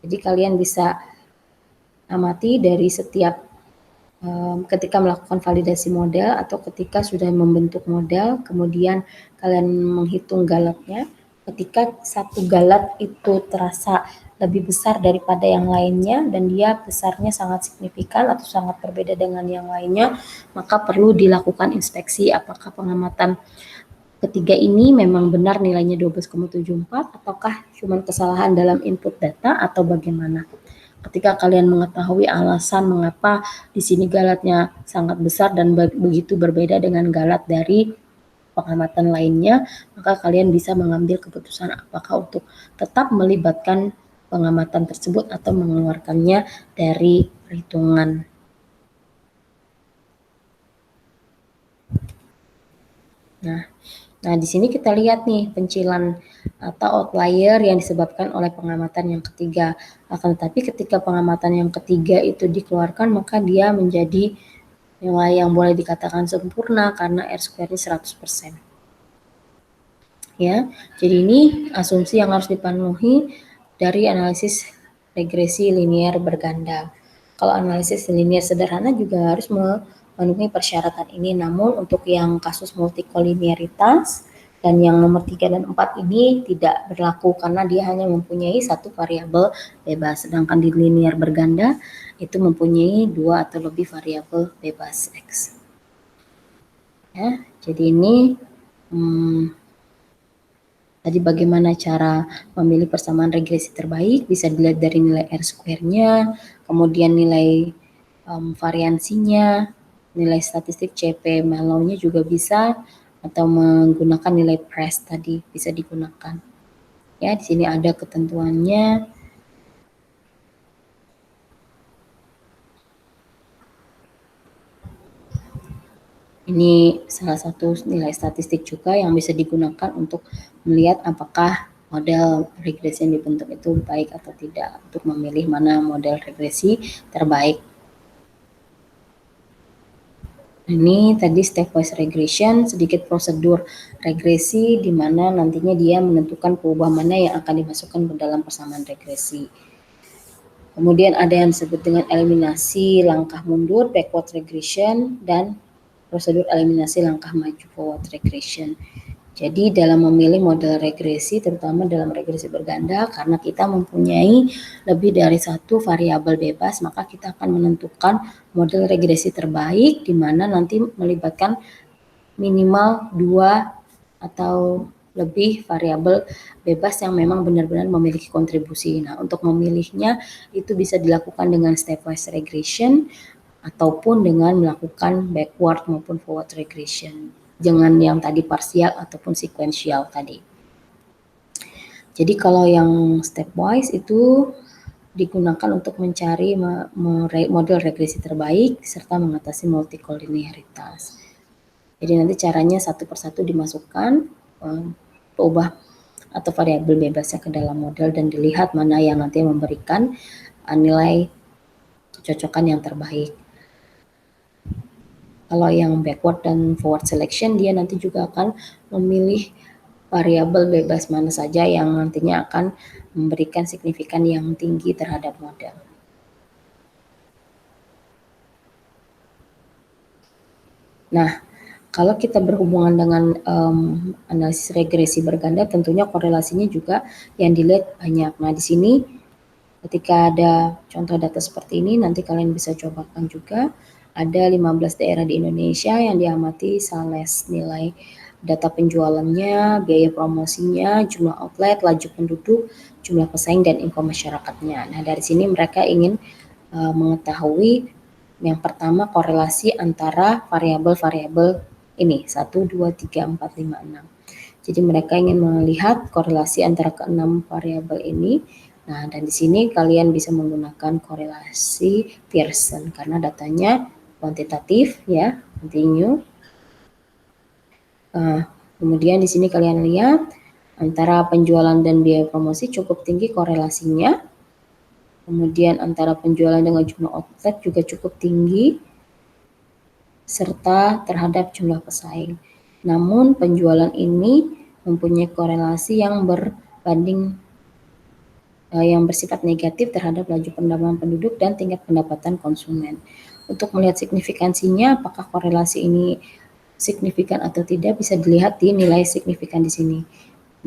Jadi kalian bisa amati dari setiap ketika melakukan validasi model atau ketika sudah membentuk model, kemudian kalian menghitung galatnya. Ketika satu galat itu terasa lebih besar daripada yang lainnya dan dia besarnya sangat signifikan atau sangat berbeda dengan yang lainnya, maka perlu dilakukan inspeksi apakah pengamatan ketiga ini memang benar nilainya 12,74 ataukah cuma kesalahan dalam input data atau bagaimana. Ketika kalian mengetahui alasan mengapa di sini galatnya sangat besar dan begitu berbeda dengan galat dari pengamatan lainnya, maka kalian bisa mengambil keputusan apakah untuk tetap melibatkan pengamatan tersebut atau mengeluarkannya dari perhitungan. Nah, di sini kita lihat nih pencilan atau outlier yang disebabkan oleh pengamatan yang ketiga. Akan tetapi ketika pengamatan yang ketiga itu dikeluarkan, maka dia menjadi nilai yang boleh dikatakan sempurna karena R square-nya 100%. Ya, jadi ini asumsi yang harus dipenuhi dari analisis regresi linier berganda. Kalau analisis linier sederhana juga harus memenuhi persyaratan ini, namun untuk yang kasus multikolinearitas dan yang nomor 3 dan 4 ini tidak berlaku karena dia hanya mempunyai satu variabel bebas, sedangkan di linier berganda itu mempunyai 2 atau lebih variabel bebas X. Ya, jadi ini tadi bagaimana cara memilih persamaan regresi terbaik bisa dilihat dari nilai R square-nya, kemudian nilai variansinya, nilai statistik CP Mallow-nya juga bisa, atau menggunakan nilai PRESS tadi bisa digunakan. Ya, di sini ada ketentuannya. Ini salah satu nilai statistik juga yang bisa digunakan untuk melihat apakah model regresi yang dibentuk itu baik atau tidak, untuk memilih mana model regresi terbaik. Ini tadi stepwise regression, sedikit prosedur regresi di mana nantinya dia menentukan perubahan mana yang akan dimasukkan ke dalam persamaan regresi. Kemudian ada yang disebut dengan eliminasi langkah mundur, backward regression, dan prosedur eliminasi langkah maju, forward regression. Jadi dalam memilih model regresi, terutama dalam regresi berganda, karena kita mempunyai lebih dari satu variabel bebas, maka kita akan menentukan model regresi terbaik, di mana nanti melibatkan minimal 2 atau lebih variabel bebas yang memang benar-benar memiliki kontribusi. Nah, untuk memilihnya itu bisa dilakukan dengan stepwise regression ataupun dengan melakukan backward maupun forward regression. Jangan yang tadi parsial ataupun sequential tadi. Jadi kalau yang stepwise itu digunakan untuk mencari model regresi terbaik serta mengatasi multikolinearitas. Jadi nanti caranya satu persatu dimasukkan peubah atau variabel bebasnya ke dalam model dan dilihat mana yang nanti memberikan nilai kecocokan yang terbaik. Kalau yang backward dan forward selection, dia nanti juga akan memilih variabel bebas mana saja yang nantinya akan memberikan signifikan yang tinggi terhadap model. Nah, kalau kita berhubungan dengan analisis regresi berganda, tentunya korelasinya juga yang dilihat banyak. Nah, di sini ketika ada contoh data seperti ini, nanti kalian bisa cobakan juga. Ada 15 daerah di Indonesia yang diamati sales nilai data penjualannya, biaya promosinya, jumlah outlet, laju penduduk, jumlah pesaing, dan info masyarakatnya. Nah, dari sini mereka ingin mengetahui yang pertama korelasi antara variabel-variabel ini 1, 2, 3, 4, 5, 6. Jadi mereka ingin melihat korelasi antara keenam variabel ini. Nah, dan di sini kalian bisa menggunakan korelasi Pearson karena datanya kuantitatif ya, continue. Kemudian di sini kalian lihat antara penjualan dan biaya promosi cukup tinggi korelasinya. Kemudian antara penjualan dengan jumlah outlet juga cukup tinggi serta terhadap jumlah pesaing. Namun penjualan ini mempunyai korelasi yang berbanding yang bersifat negatif terhadap laju penambahan penduduk dan tingkat pendapatan konsumen. Untuk melihat signifikansinya, apakah korelasi ini signifikan atau tidak bisa dilihat di nilai signifikan di sini.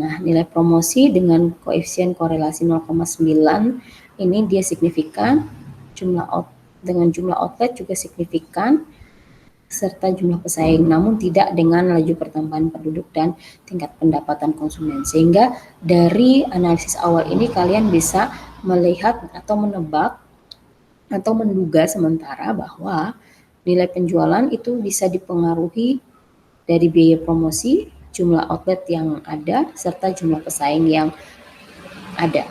Nah, nilai promosi dengan koefisien korelasi 0,9 ini dia signifikan, dengan jumlah outlet juga signifikan, serta jumlah pesaing, namun tidak dengan laju pertambahan penduduk dan tingkat pendapatan konsumen. Sehingga dari analisis awal ini kalian bisa melihat atau menebak atau menduga sementara bahwa nilai penjualan itu bisa dipengaruhi dari biaya promosi, jumlah outlet yang ada, serta jumlah pesaing yang ada.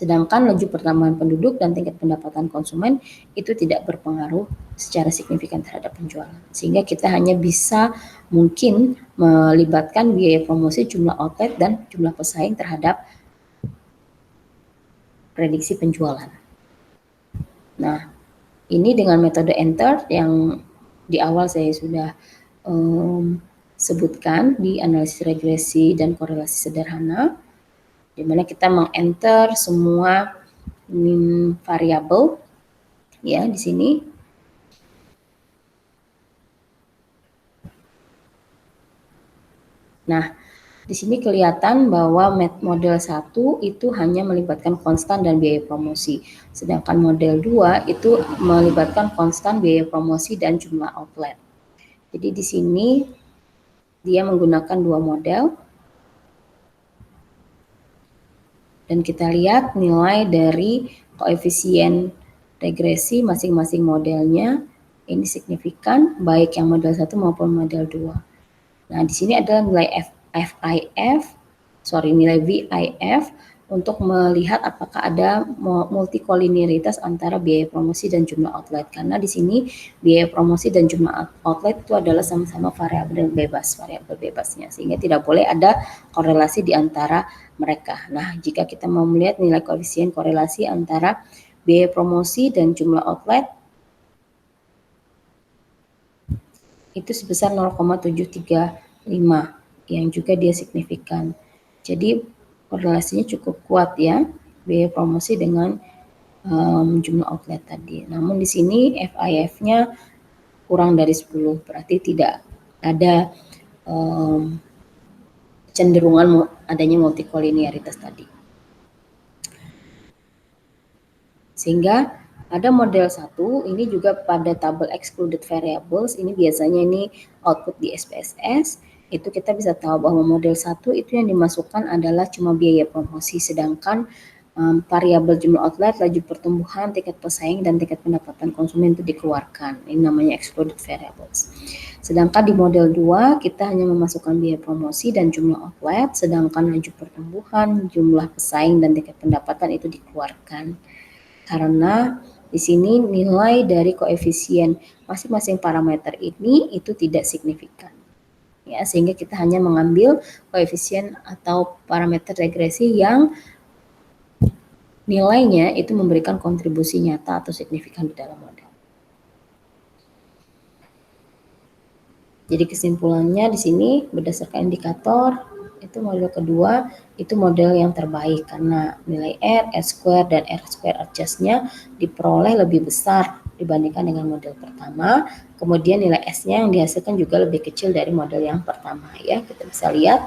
Sedangkan laju pertambahan penduduk dan tingkat pendapatan konsumen itu tidak berpengaruh secara signifikan terhadap penjualan. Sehingga kita hanya bisa mungkin melibatkan biaya promosi, jumlah outlet, dan jumlah pesaing terhadap prediksi penjualan. Nah, ini dengan metode enter yang di awal saya sudah sebutkan di analisis regresi dan korelasi sederhana, di mana kita meng-enter semua variabel ya di sini. Nah, di sini kelihatan bahwa model 1 itu hanya melibatkan konstan dan biaya promosi. Sedangkan model 2 itu melibatkan konstan, biaya promosi, dan jumlah outlet. Jadi di sini dia menggunakan dua model. Dan kita lihat nilai dari koefisien regresi masing-masing modelnya ini signifikan, baik yang model 1 maupun model 2. Nah, di sini adalah nilai nilai VIF untuk melihat apakah ada multikolinearitas antara biaya promosi dan jumlah outlet. Karena di sini biaya promosi dan jumlah outlet itu adalah sama-sama variabel bebasnya. Sehingga tidak boleh ada korelasi di antara mereka. Nah, jika kita mau melihat nilai koefisien korelasi antara biaya promosi dan jumlah outlet, itu sebesar 0,735 yang juga dia signifikan. Jadi korelasinya cukup kuat ya, biaya promosi dengan jumlah outlet tadi. Namun di sini FIF-nya kurang dari 10, berarti tidak ada cenderungan adanya multikolinearitas tadi. Sehingga ada model 1, ini juga pada tabel excluded variables, ini biasanya ini output di SPSS, itu kita bisa tahu bahwa model 1 itu yang dimasukkan adalah cuma biaya promosi, sedangkan variabel jumlah outlet, laju pertumbuhan, tingkat pesaing, dan tingkat pendapatan konsumen itu dikeluarkan. Ini namanya excluded variables. Sedangkan di model 2 kita hanya memasukkan biaya promosi dan jumlah outlet, sedangkan laju pertumbuhan, jumlah pesaing, dan tingkat pendapatan itu dikeluarkan. Karena di sini nilai dari koefisien masing-masing parameter ini itu tidak signifikan. Ya, sehingga kita hanya mengambil koefisien atau parameter regresi yang nilainya itu memberikan kontribusi nyata atau signifikan di dalam model. Jadi kesimpulannya di sini berdasarkan indikator itu model kedua itu model yang terbaik karena nilai R, S-square, dan R-square adjust-nya diperoleh lebih besar dibandingkan dengan model pertama. Kemudian nilai S-nya yang dihasilkan juga lebih kecil dari model yang pertama ya. Kita bisa lihat.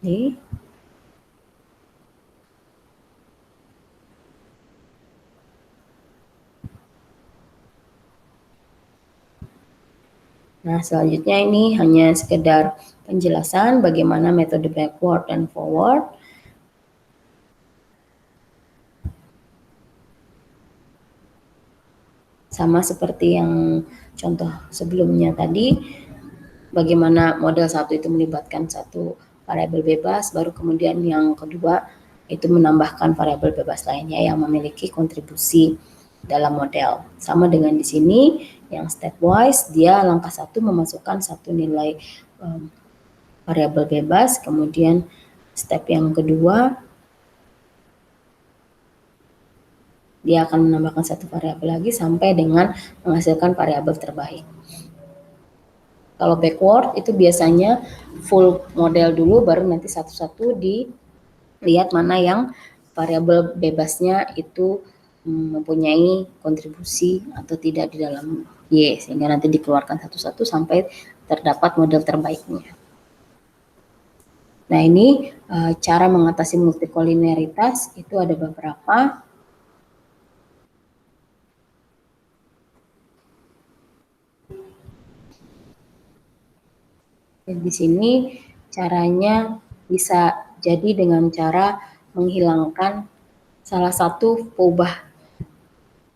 Nih. Nah, selanjutnya ini hanya sekedar penjelasan bagaimana metode backward dan forward. Sama seperti yang contoh sebelumnya tadi, bagaimana model 1 itu melibatkan satu variabel bebas, baru kemudian yang kedua itu menambahkan variabel bebas lainnya yang memiliki kontribusi dalam model. Sama dengan di sini, yang stepwise, dia langkah 1 memasukkan satu nilai variabel bebas, kemudian step yang kedua, dia akan menambahkan satu variabel lagi sampai dengan menghasilkan variabel terbaik. Kalau backward itu biasanya full model dulu, baru nanti satu-satu dilihat mana yang variabel bebasnya itu mempunyai kontribusi atau tidak di dalam Y, sehingga nanti dikeluarkan satu-satu sampai terdapat model terbaiknya. Nah, ini cara mengatasi multikolinearitas itu ada beberapa. Di sini caranya bisa jadi dengan cara menghilangkan salah satu peubah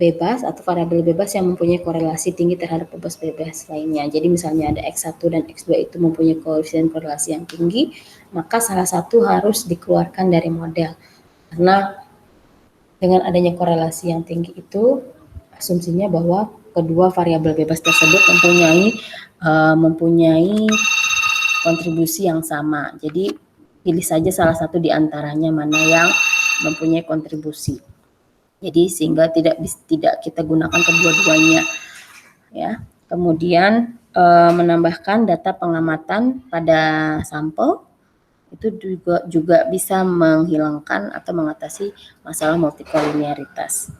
bebas atau variabel bebas yang mempunyai korelasi tinggi terhadap bebas-bebas lainnya. Jadi misalnya ada X1 dan X2 itu mempunyai koefisien korelasi yang tinggi, maka salah satu harus dikeluarkan dari model. Karena dengan adanya korelasi yang tinggi itu, asumsinya bahwa kedua variabel bebas tersebut mempunyai kontribusi yang sama. Jadi pilih saja salah satu di antaranya mana yang mempunyai kontribusi. Jadi sehingga tidak kita gunakan kedua-duanya, ya. Kemudian menambahkan data pengamatan pada sampel itu juga bisa menghilangkan atau mengatasi masalah multikolinearitas.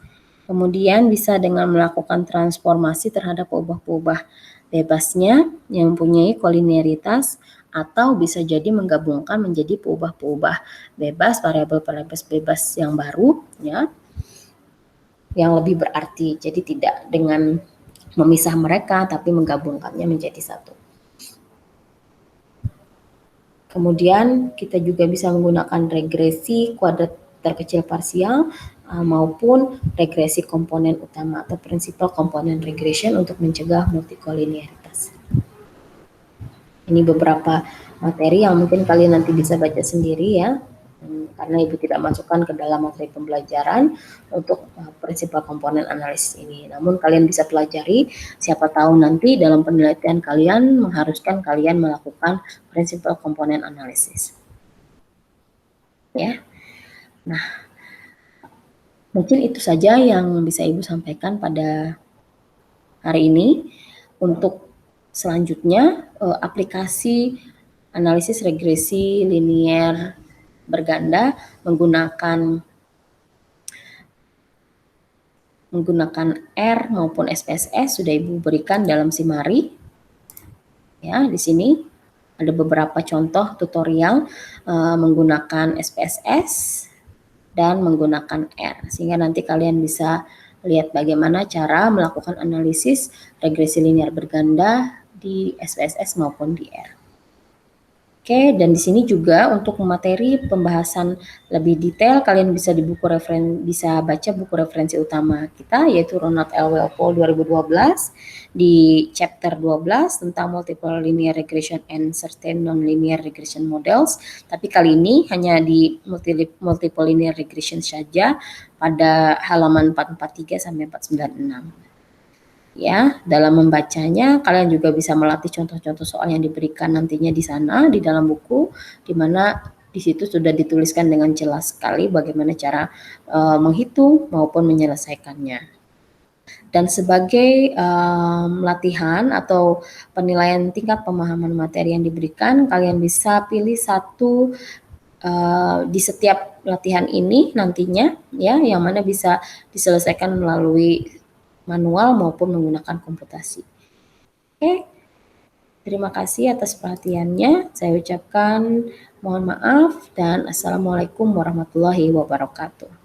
Kemudian bisa dengan melakukan transformasi terhadap peubah-peubah bebasnya yang mempunyai kolinearitas, atau bisa jadi menggabungkan menjadi peubah-peubah bebas, variabel bebas yang baru, ya, yang lebih berarti. Jadi tidak dengan memisah mereka, tapi menggabungkannya menjadi satu. Kemudian kita juga bisa menggunakan regresi kuadrat terkecil parsial maupun regresi komponen utama atau principal component regression untuk mencegah multikolinearitas. Ini beberapa materi yang mungkin kalian nanti bisa baca sendiri, ya. Karena Ibu tidak masukkan ke dalam materi pembelajaran untuk prinsipal komponen analisis ini. Namun kalian bisa pelajari, siapa tahu nanti dalam penelitian kalian mengharuskan kalian melakukan prinsipal komponen analisis. Ya. Nah, mungkin itu saja yang bisa Ibu sampaikan pada hari ini. Untuk selanjutnya, aplikasi analisis regresi linier berganda menggunakan R maupun SPSS sudah Ibu berikan dalam Simari. Ya, di sini ada beberapa contoh tutorial menggunakan SPSS dan menggunakan R, sehingga nanti kalian bisa lihat bagaimana cara melakukan analisis regresi linier berganda di SPSS maupun di R. Oke, dan di sini juga untuk materi pembahasan lebih detail kalian bisa bisa baca buku referensi utama kita, yaitu Ronald L. Walpole 2012 di chapter 12 tentang multiple linear regression and certain nonlinear regression models. Tapi kali ini hanya di multiple linear regression saja pada halaman 443 sampai 496. Ya, dalam membacanya kalian juga bisa melatih contoh-contoh soal yang diberikan nantinya di sana di dalam buku, di mana di situ sudah dituliskan dengan jelas sekali bagaimana cara menghitung maupun menyelesaikannya. Dan sebagai latihan atau penilaian tingkat pemahaman materi yang diberikan, kalian bisa pilih satu di setiap latihan ini nantinya, ya, yang mana bisa diselesaikan melalui manual maupun menggunakan komputasi. Oke, terima kasih atas perhatiannya. Saya ucapkan mohon maaf dan Assalamualaikum warahmatullahi wabarakatuh.